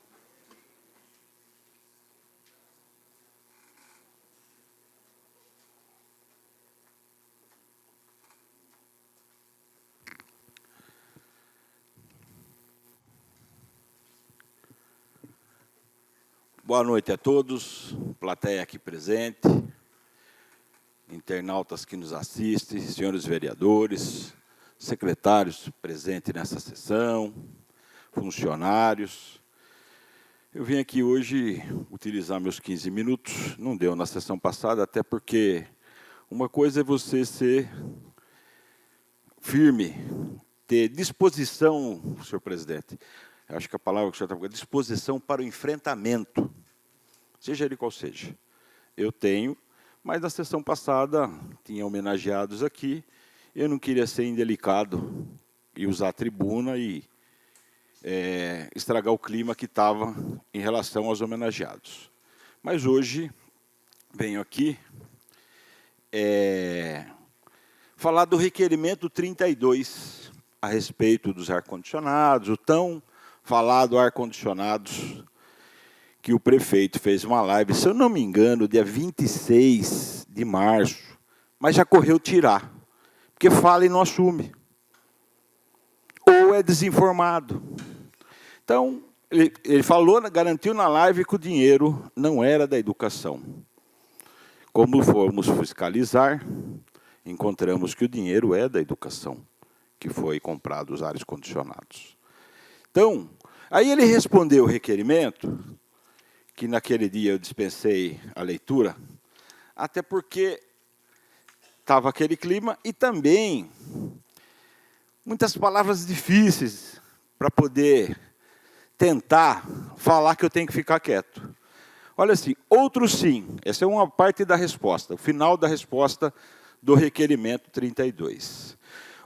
Boa noite a todos, plateia aqui presente, internautas que nos assistem, senhores vereadores, secretários presentes nessa sessão, funcionários. Eu vim aqui hoje utilizar meus 15 minutos, não deu na sessão passada, até porque uma coisa é você ser firme, ter disposição, senhor presidente, acho que a palavra que o senhor está falando, disposição para o enfrentamento, seja ele qual seja. Eu tenho, mas na sessão passada tinha homenageados aqui, eu não queria ser indelicado e usar a tribuna e estragar o clima que estava em relação aos homenageados. Mas hoje venho aqui falar do requerimento 32 a respeito dos ar-condicionados, o tão falado ar-condicionados, que o prefeito fez uma live, se eu não me engano, dia 26 de março, mas já correu tirar, porque fala e não assume, ou é desinformado. Então, ele falou, garantiu na live que o dinheiro não era da educação. Como fomos fiscalizar, encontramos que o dinheiro é da educação, que foi comprado os ares condicionados. Então, aí ele respondeu o requerimento, que naquele dia eu dispensei a leitura, até porque estava aquele clima e também muitas palavras difíceis para poder tentar falar que eu tenho que ficar quieto. Olha assim, outro sim, essa é uma parte da resposta, o final da resposta do requerimento 32.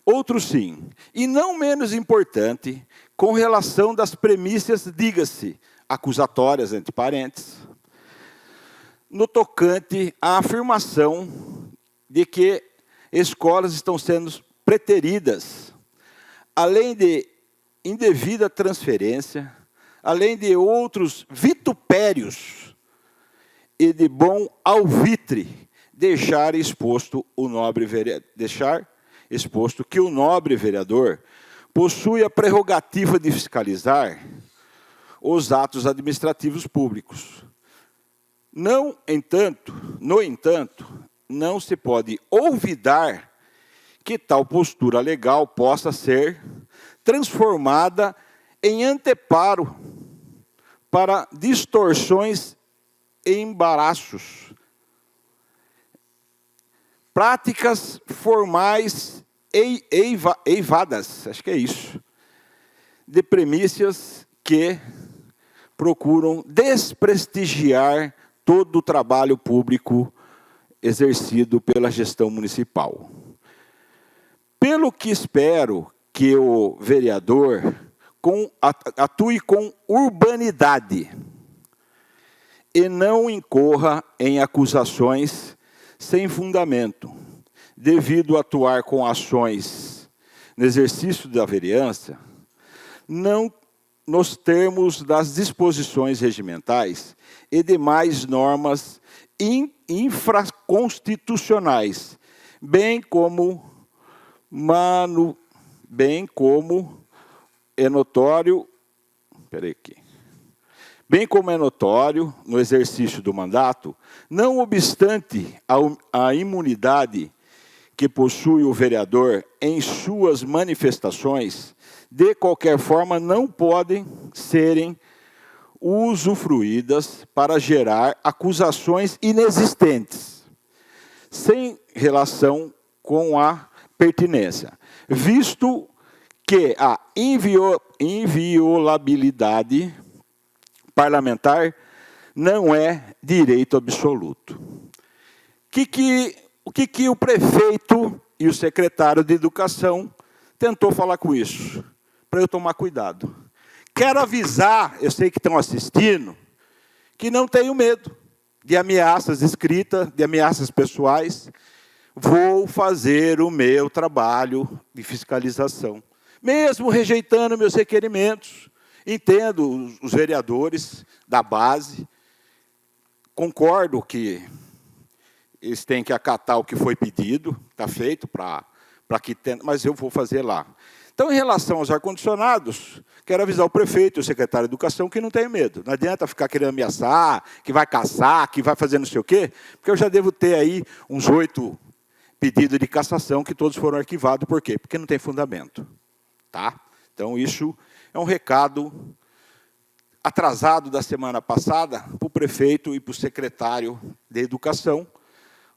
Outro sim, e não menos importante, com relação das premissas, diga-se, acusatórias, entre parênteses, no tocante à afirmação de que escolas estão sendo preteridas, além de indevida transferência, além de outros vitupérios e de bom alvitre, deixar exposto que o nobre vereador possui a prerrogativa de fiscalizar os atos administrativos públicos. No entanto, não se pode olvidar que tal postura legal possa ser transformada em anteparo para distorções e embaraços, práticas formais eivadas, acho que é isso, de premissas que procuram desprestigiar todo o trabalho público exercido pela gestão municipal. Pelo que espero que o vereador atue com urbanidade e não incorra em acusações sem fundamento, devido a atuar com ações no exercício da vereança, não nos termos das disposições regimentais e demais normas infraconstitucionais, bem como é notório no exercício do mandato, não obstante a imunidade que possui o vereador em suas manifestações, de qualquer forma não podem serem usufruídas para gerar acusações inexistentes, sem relação com a pertinência, visto que a inviolabilidade parlamentar não é direito absoluto. O que o prefeito e o secretário de Educação tentou falar com isso? Para eu tomar cuidado. Quero avisar, eu sei que estão assistindo, que não tenho medo de ameaças escritas, de ameaças pessoais. vou fazer o meu trabalho de fiscalização. Mesmo rejeitando meus requerimentos, entendo os vereadores da base, concordo que eles têm que acatar o que foi pedido, está feito para que tenha, mas eu vou fazer lá. Então, em relação aos ar-condicionados, quero avisar o prefeito e o secretário de Educação que não tenho medo. Não adianta ficar querendo ameaçar, que vai caçar, que vai fazer não sei o quê, porque eu já devo ter aí uns 8 pedidos de cassação que todos foram arquivados. Por quê? Porque não tem fundamento. Tá? Então, isso é um recado atrasado da semana passada para o prefeito e para o secretário de Educação,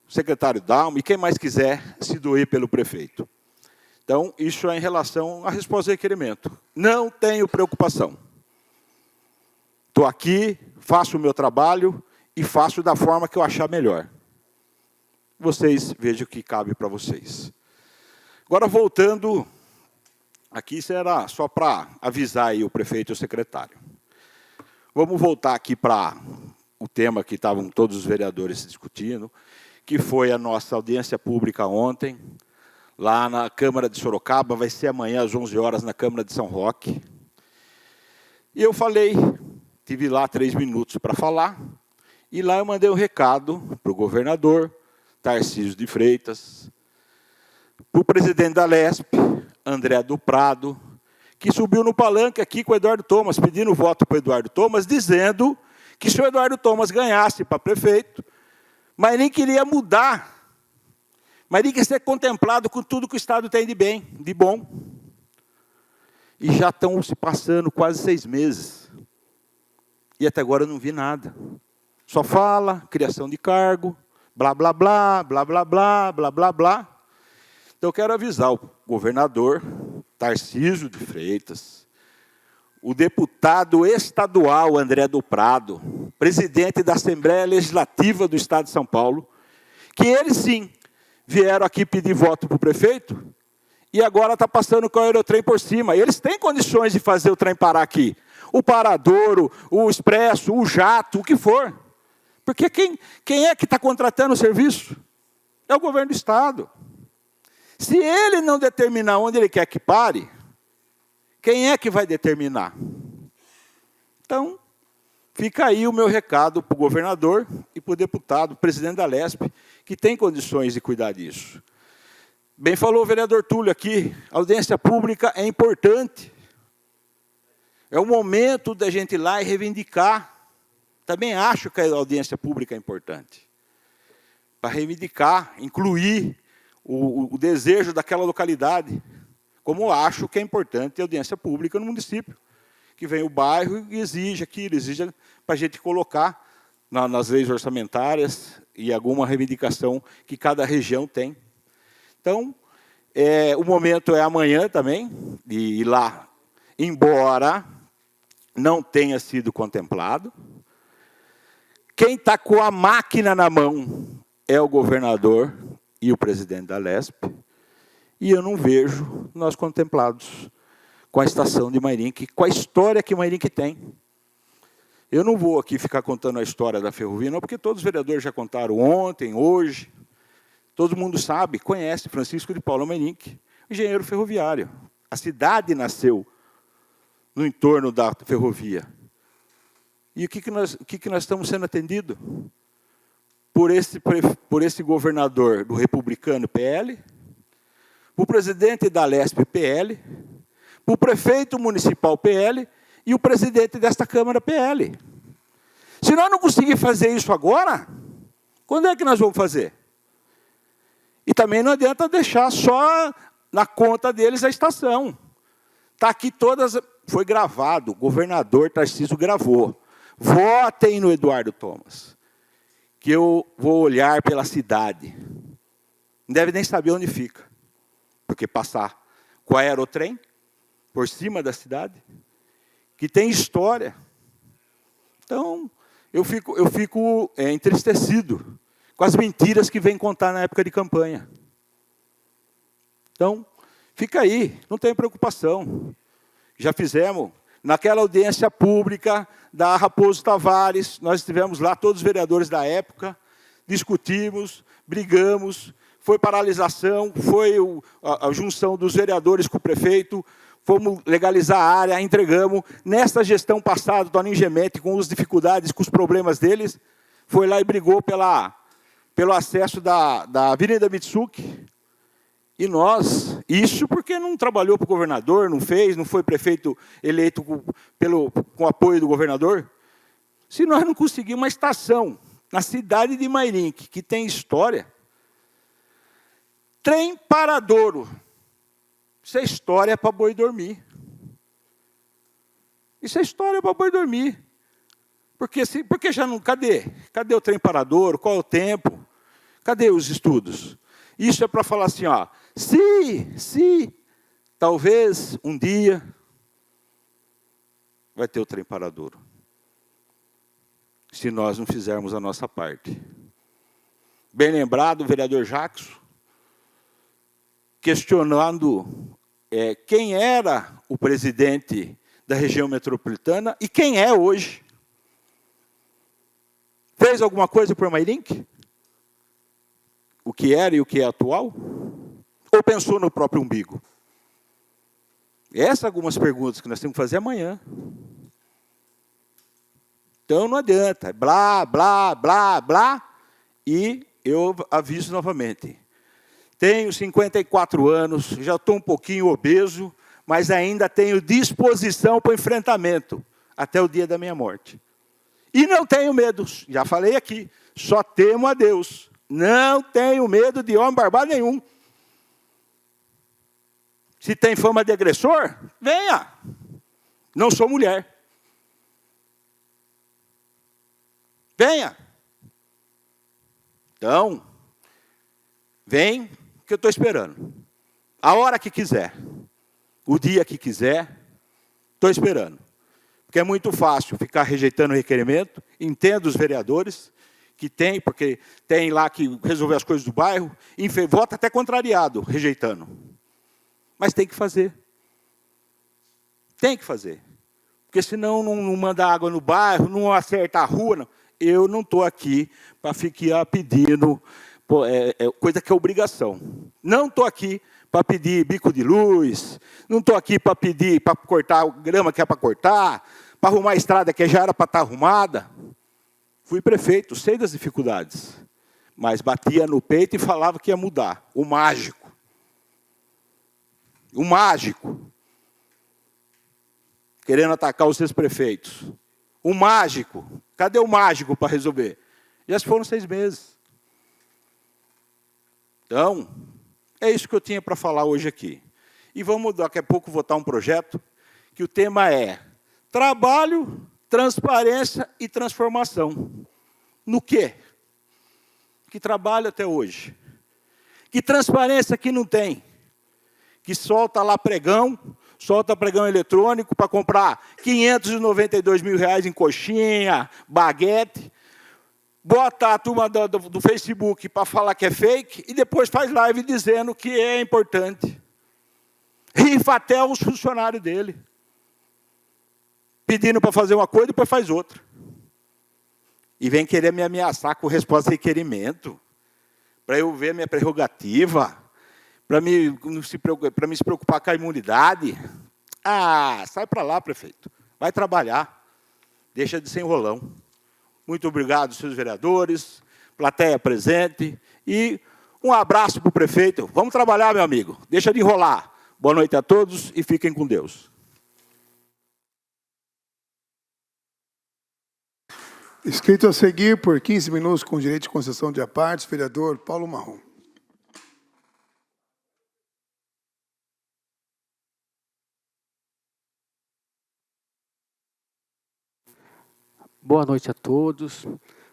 o secretário Dalmo e quem mais quiser se doer pelo prefeito. Então, isso é em relação à resposta ao requerimento. Não tenho preocupação. Estou aqui, faço o meu trabalho e faço da forma que eu achar melhor. Vocês vejam o que cabe para vocês. Agora, voltando, aqui será só para avisar aí o prefeito e o secretário. Vamos voltar aqui para o tema que estavam todos os vereadores discutindo, que foi a nossa audiência pública ontem, lá na Câmara de Sorocaba, vai ser amanhã às 11 horas na Câmara de São Roque. E eu falei, tive lá 3 minutos para falar, e lá eu mandei um recado para o governador, Tarcísio de Freitas, para o presidente da Lesp, André do Prado, que subiu no palanque aqui com o Eduardo Thomas, pedindo voto para o Eduardo Thomas, dizendo que se o Eduardo Thomas ganhasse para prefeito, mas nem queria mudar, mas nem queria ser contemplado com tudo que o Estado tem de bem, de bom. E já estão se passando quase 6 meses. E até agora eu não vi nada. Só fala, criação de cargo, blá, blá, blá, blá, blá, blá, blá, blá, blá. Então eu quero avisar o governador Tarcísio de Freitas, o deputado estadual André do Prado, presidente da Assembleia Legislativa do Estado de São Paulo, que eles sim vieram aqui pedir voto para o prefeito e agora está passando com o aerotrem por cima. Eles têm condições de fazer o trem parar aqui. O Paradouro, o Expresso, o Jato, o que for. Porque quem é que está contratando o serviço? É o governo do Estado. Se ele não determinar onde ele quer que pare, quem é que vai determinar? Então, fica aí o meu recado para o governador e para o deputado, presidente da Lesp, que tem condições de cuidar disso. Bem falou o vereador Túlio aqui, a audiência pública é importante. É o momento da gente ir lá e reivindicar. Também acho que a audiência pública é importante. Para reivindicar, incluir o desejo daquela localidade, como acho que é importante a audiência pública no município, que vem o bairro e exige aquilo, exige para a gente colocar nas leis orçamentárias e alguma reivindicação que cada região tem. Então, o momento é amanhã também, de ir lá, embora não tenha sido contemplado. Quem está com a máquina na mão é o governador e o presidente da Lesp, e eu não vejo nós contemplados com a estação de Mairinque, com a história que Mairinque tem. Eu não vou aqui ficar contando a história da ferrovia, não, porque todos os vereadores já contaram ontem, hoje. Todo mundo sabe, conhece Francisco de Paula Mairinque, engenheiro ferroviário. A cidade nasceu no entorno da ferrovia. E o que nós estamos sendo atendidos? Por esse governador do republicano PL, o presidente da Lesp PL, o prefeito municipal PL e o presidente desta Câmara PL. Se nós não conseguirmos fazer isso agora, quando é que nós vamos fazer? E também não adianta deixar só na conta deles a estação. Está aqui todas, foi gravado, o governador Tarcísio gravou. Votem no Eduardo Thomas, que eu vou olhar pela cidade. Não deve nem saber onde fica, porque passar com o aerotrem por cima da cidade, que tem história. Então, eu fico entristecido com as mentiras que vem contar na época de campanha. Então, fica aí, não tem preocupação. Já fizemos, naquela audiência pública da Raposo Tavares, nós estivemos lá, todos os vereadores da época, discutimos, brigamos, foi paralisação, foi a junção dos vereadores com o prefeito, fomos legalizar a área, entregamos. Nesta gestão passada, Toninho Gemetti, com as dificuldades, com os problemas deles, foi lá e brigou pelo acesso da Avenida Mitsuki. E nós, isso porque não trabalhou para o governador, não fez, não foi prefeito eleito com apoio do governador. Se nós não conseguimos uma estação na cidade de Mairinque, que tem história, trem paradouro. Isso é história para boi dormir. Isso é história para boi dormir. Porque já não... Cadê? Cadê o trem paradouro? Qual é o tempo? Cadê os estudos? Isso é para falar assim, ó, se talvez um dia vai ter o trem paradouro. Se nós não fizermos a nossa parte. Bem lembrado, o vereador Jackson, questionando quem era o presidente da região metropolitana e quem é hoje. Fez alguma coisa por Mairinque? O que era e o que é atual? Ou pensou no próprio umbigo? Essas são algumas perguntas que nós temos que fazer amanhã. Então não adianta, blá, blá, blá, blá, e eu aviso novamente. Tenho 54 anos, já estou um pouquinho obeso, mas ainda tenho disposição para o enfrentamento, até o dia da minha morte. E não tenho medo, já falei aqui, só temo a Deus. Não tenho medo de homem barbado nenhum. Se tem fama de agressor, venha. Não sou mulher. Venha. Então, vem que eu estou esperando. A hora que quiser. O dia que quiser, estou esperando. Porque é muito fácil ficar rejeitando o requerimento. Entendo os vereadores que tem, porque tem lá que resolver as coisas do bairro, vota até contrariado, rejeitando. Mas tem que fazer. Tem que fazer. Porque senão não manda água no bairro, não acerta a rua. Não. Eu não estou aqui para ficar pedindo coisa que é obrigação. Não estou aqui para pedir bico de luz, não estou aqui para pedir para cortar a grama que é para cortar, para arrumar a estrada que já era para estar arrumada. Fui prefeito, sei das dificuldades, mas batia no peito e falava que ia mudar. O mágico. O mágico. Querendo atacar os seus prefeitos. O mágico. Cadê o mágico para resolver? Já se foram 6 meses. Então, é isso que eu tinha para falar hoje aqui. E vamos, daqui a pouco, votar um projeto que o tema é trabalho, transparência e transformação. No quê? Que trabalho até hoje? Que transparência que não tem? Que solta lá pregão, solta pregão eletrônico para comprar R$592 mil em coxinha, baguete, bota a turma do Facebook para falar que é fake e depois faz live dizendo que é importante. Rifa até os funcionários dele. Pedindo para fazer uma coisa e depois faz outra. E vem querer me ameaçar com resposta a requerimento, para eu ver minha prerrogativa, para me se preocupar com a imunidade. Ah, sai para lá, prefeito. Vai trabalhar. Deixa de ser enrolão. Muito obrigado, seus vereadores, plateia presente. E um abraço para o prefeito. Vamos trabalhar, meu amigo. Deixa de enrolar. Boa noite a todos e fiquem com Deus. Inscrito a seguir por 15 minutos com direito de concessão de apartes, vereador Paulo Marrom. Boa noite a todos,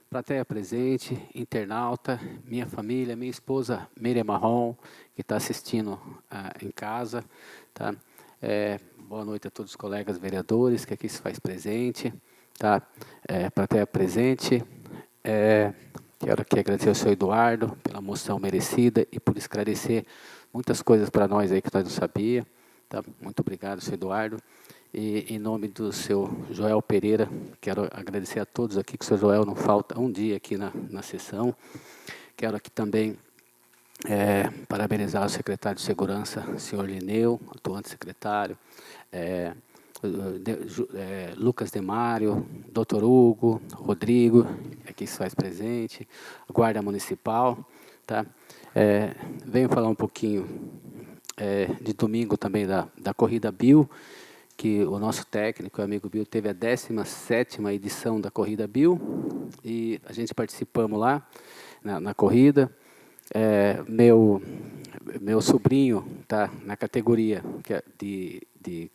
plateia presente, internauta, minha família, minha esposa Miriam Marrom, que está assistindo em casa. Tá? Boa noite a todos os colegas vereadores que aqui se faz presente. Tá? Plateia presente, quero aqui agradecer ao senhor Eduardo pela moção merecida e por esclarecer muitas coisas para nós aí que nós não sabíamos. Tá? Muito obrigado, senhor Eduardo. E em nome do seu Joel Pereira, quero agradecer a todos aqui, que o senhor Joel não falta um dia aqui na sessão. Quero aqui também Parabenizar o secretário de Segurança, senhor Lineu, atuante secretário, Lucas Demário, doutor Hugo, Rodrigo, aqui se faz presente, Guarda Municipal. Tá? Venho falar um pouquinho de domingo também da Corrida Bill, que o nosso técnico, o amigo Bill, teve a 17ª edição da Corrida Bill, e a gente participamos lá na corrida. Meu sobrinho tá na categoria de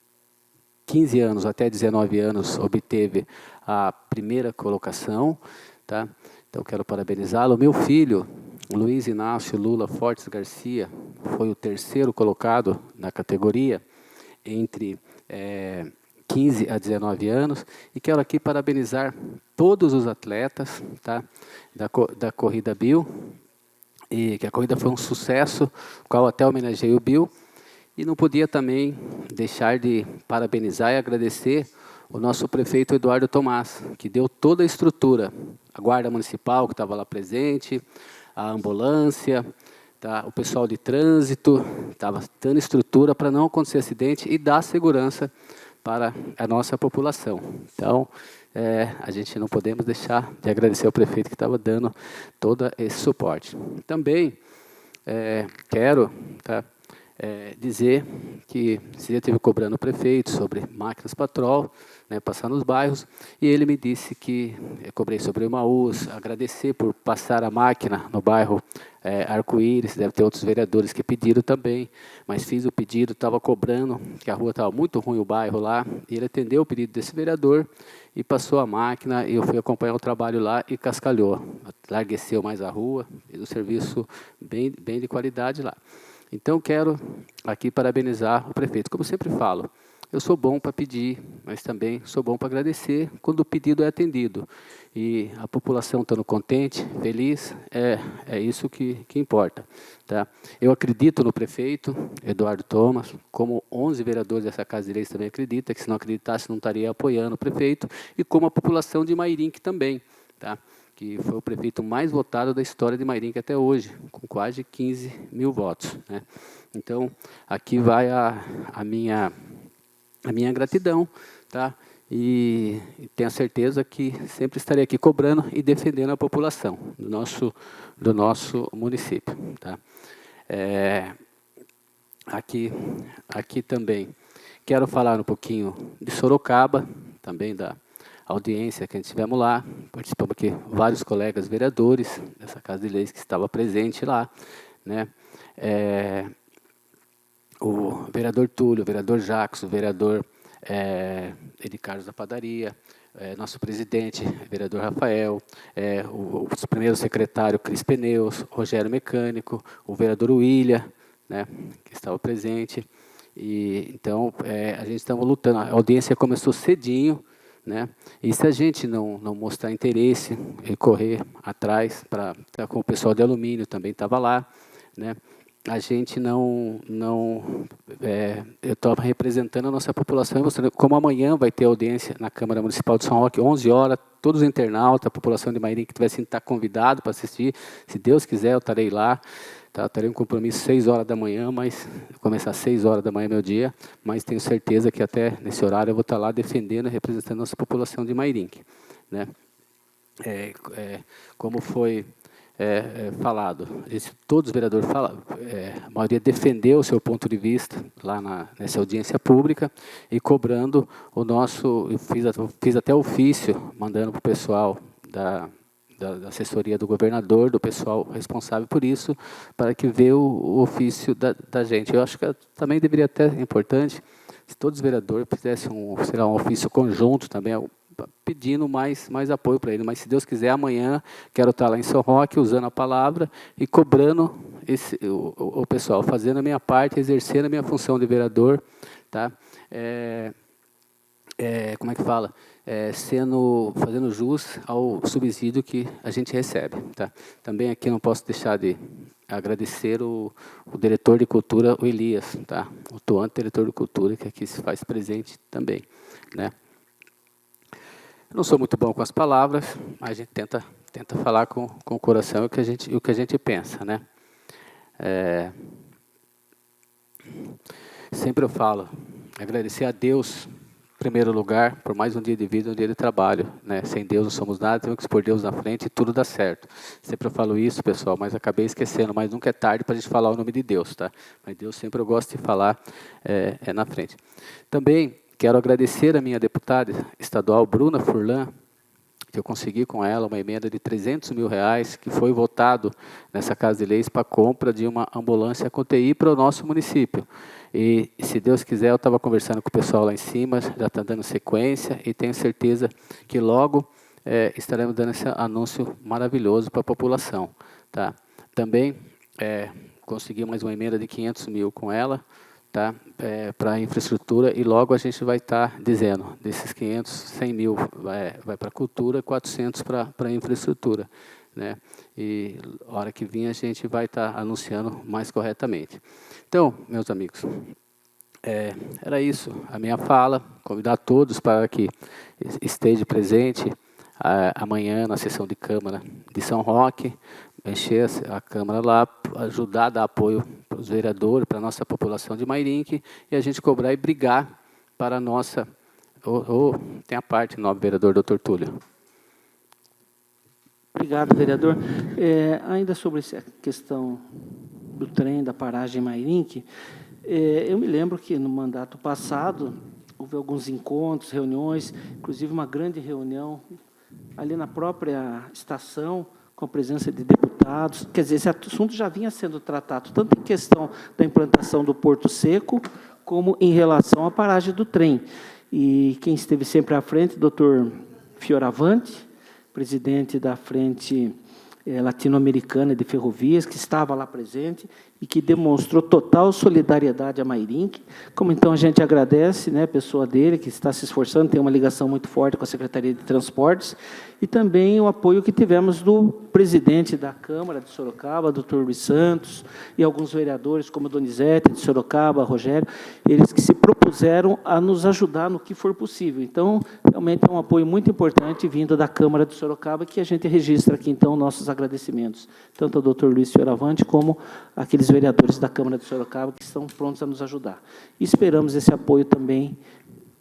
15 anos até 19 anos, obteve a primeira colocação. Tá? Então, quero parabenizá-lo. Meu filho, Luiz Inácio Lula Fortes Garcia, foi o 3º colocado na categoria, entre 15 a 19 anos, e quero aqui parabenizar todos os atletas, tá, da Corrida Bill, e que a corrida foi um sucesso, qual até homenageei o Bill, e não podia também deixar de parabenizar e agradecer o nosso prefeito Eduardo Tomás, que deu toda a estrutura, a Guarda Municipal que estava lá presente, a ambulância, tá, o pessoal de trânsito, estava dando estrutura para não acontecer acidente e dar segurança para a nossa população. Então, a gente não podemos deixar de agradecer ao prefeito que estava dando todo esse suporte. Também quero dizer que eu estive cobrando o prefeito sobre máquinas patrol, né, passar nos bairros, e ele me disse que eu cobrei sobre o Emaús, agradecer por passar a máquina no bairro Arco-Íris, deve ter outros vereadores que pediram também, mas fiz o pedido, estava cobrando, que a rua estava muito ruim, o bairro lá, e ele atendeu o pedido desse vereador e passou a máquina, e eu fui acompanhar o trabalho lá e cascalhou, largueceu mais a rua, fez um serviço bem de qualidade lá. Então, quero aqui parabenizar o prefeito. Como eu sempre falo, eu sou bom para pedir, mas também sou bom para agradecer quando o pedido é atendido. E a população estando contente, feliz, é isso que importa. Tá? Eu acredito no prefeito, Eduardo Thomas, como 11 vereadores dessa Casa de Leis também acreditam, que se não acreditasse não estaria apoiando o prefeito, e como a população de Mairinque também, tá? Que foi o prefeito mais votado da história de Mairinque até hoje, com quase 15 mil votos. Né? Então, aqui vai a minha gratidão, tá? E tenho certeza que sempre estarei aqui cobrando e defendendo a população do nosso município. Tá? Aqui também quero falar um pouquinho de Sorocaba, também da audiência que a gente tivemos lá, participamos aqui vários colegas vereadores dessa Casa de Leis que estava presente lá, né? O vereador Túlio, o vereador Jacques, o vereador Edi Carlos da Padaria, nosso presidente, vereador Rafael, o primeiro secretário Cris Pneus, Rogério Mecânico, o vereador William, né, que estava presente. E então a gente estava lutando, a audiência começou cedinho, né? E se a gente não mostrar interesse e correr atrás, com o pessoal de alumínio também estava lá, né? A gente eu estou representando a nossa população, como amanhã vai ter audiência na Câmara Municipal de São Roque, 11 horas, todos os internautas, a população de Mairinque que tivesse estar convidado para assistir, se Deus quiser eu estarei lá, tá? Terei um compromisso 6 horas da manhã, mas começar às 6 horas da manhã meu dia, mas tenho certeza que até nesse horário eu vou estar lá defendendo e representando a nossa população de Mairinque, né? Como foi falado, todos os vereadores a maioria defendeu o seu ponto de vista lá nessa audiência pública e cobrando o nosso, eu fiz até ofício, mandando para o pessoal da assessoria do governador, do pessoal responsável por isso, para que veja o ofício da gente. Eu acho que também deveria até importante, se todos os vereadores fizessem um ofício conjunto também, pedindo mais apoio para ele, mas se Deus quiser, amanhã quero estar lá em São Roque, usando a palavra e cobrando o pessoal, fazendo a minha parte, exercendo a minha função de vereador, tá? Como é que fala? Fazendo jus ao subsídio que a gente recebe, tá? Também aqui não posso deixar de agradecer o diretor de cultura, o Elias, tá? O atuante diretor de cultura, que aqui se faz presente também, né? Eu não sou muito bom com as palavras, mas a gente tenta falar com o coração o que a gente pensa, né? Sempre eu falo, agradecer a Deus, em primeiro lugar, por mais um dia de vida, um dia de trabalho, né? Sem Deus não somos nada, temos que pôr Deus na frente e tudo dá certo. Sempre eu falo isso, pessoal, mas acabei esquecendo, mas nunca é tarde para a gente falar o nome de Deus, tá? Mas Deus sempre eu gosto de falar na frente. Também quero agradecer a minha deputada estadual, Bruna Furlan, que eu consegui com ela uma emenda de R$300 mil, que foi votado nessa Casa de Leis para a compra de uma ambulância com TI para o nosso município. E, se Deus quiser, eu estava conversando com o pessoal lá em cima, já está dando sequência, e tenho certeza que logo estaremos dando esse anúncio maravilhoso para a população. Tá? Também consegui mais uma emenda de R$500 mil com ela, tá? Para a infraestrutura, e logo a gente vai estar dizendo, desses 500, 100 mil vai para a cultura, 400 para a infraestrutura, né? E a hora que vir a gente vai estar anunciando mais corretamente. Então, meus amigos, era isso a minha fala, convidar todos para que esteja presente amanhã na sessão de Câmara de São Roque, encher a Câmara lá, ajudar a dar apoio para os vereadores, para a nossa população de Mairinque, e a gente cobrar e brigar para a nossa... tem a parte, nobre vereador, doutor Túlio. Obrigado, vereador. Ainda sobre essa questão do trem, da paragem em Mairinque, eu me lembro que no mandato passado houve alguns encontros, reuniões, inclusive uma grande reunião ali na própria estação, com a presença de deputados. Quer dizer, esse assunto já vinha sendo tratado, tanto em questão da implantação do Porto Seco, como em relação à paragem do trem. E quem esteve sempre à frente, doutor Fioravante, presidente da Frente Latino-Americana de Ferrovias, que estava lá presente e que demonstrou total solidariedade a Mairinque. Como então a gente agradece, né, a pessoa dele, que está se esforçando, tem uma ligação muito forte com a Secretaria de Transportes, e também o apoio que tivemos do presidente da Câmara de Sorocaba, doutor Luiz Santos, e alguns vereadores, como Donizete de Sorocaba, Rogério, eles que se propuseram a nos ajudar no que for possível. Então, realmente é um apoio muito importante vindo da Câmara de Sorocaba, que a gente registra aqui, então, nossos agradecimentos, tanto ao doutor Luiz Fioravante, como aqueles vereadores da Câmara de Sorocaba, que estão prontos a nos ajudar. E esperamos esse apoio também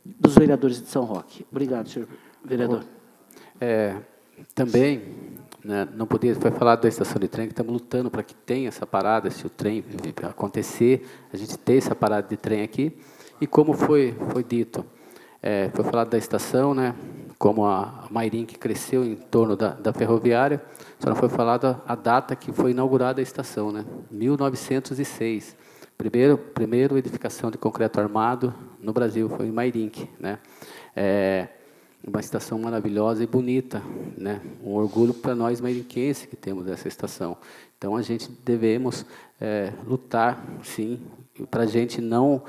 dos vereadores de São Roque. Obrigado, senhor vereador. Também, né, não podia, foi falado da estação de trem, que estamos lutando para que tenha essa parada, se o trem acontecer, a gente ter essa parada de trem aqui. E como foi dito, foi falado da estação, né, como a Mairinque cresceu em torno da ferroviária, só não foi falado a data que foi inaugurada a estação, né, 1906. Primeiro edificação de concreto armado no Brasil, foi em Mairinque, né. Uma estação maravilhosa e bonita, né? Um orgulho para nós mairinquenses que temos essa estação. Então, a gente devemos lutar, sim, para a gente não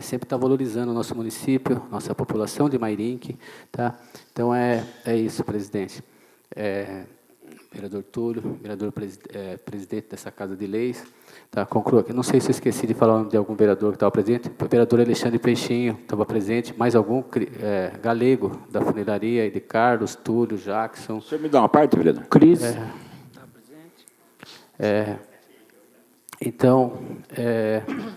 sempre estar valorizando o nosso município, nossa população de Mairinque. Tá? Então, é isso, presidente. Vereador Túlio, vereador presidente dessa Casa de Leis. Tá, concluo aqui. Não sei se eu esqueci de falar o nome de algum vereador que estava presente. O vereador Alexandre Peixinho estava presente. Mais algum galego da funilaria, e de Carlos, Túlio, Jackson. O senhor me dá uma parte, vereador? Cris. Então,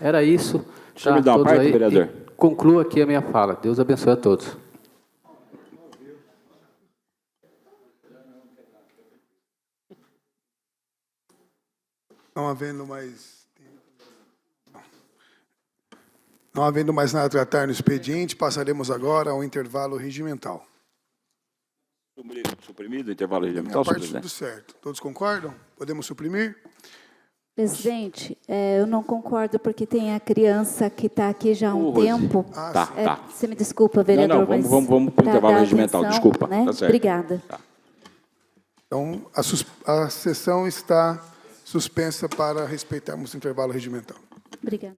era isso. O senhor me dá uma parte, vereador? Concluo aqui a minha fala. Deus abençoe a todos. Não havendo mais nada a tratar no expediente, passaremos agora ao intervalo regimental. Suprimido o intervalo regimental, A parte tudo certo. Todos concordam? Podemos suprimir? Presidente, eu não concordo porque tem a criança que está aqui já há um tempo. Tá. Você me desculpa, vereador, não, vamos para o intervalo regimental, atenção, desculpa. Né? Tá certo. Obrigada. Tá. Então, a sessão está suspensa para respeitarmos o intervalo regimental. Obrigada.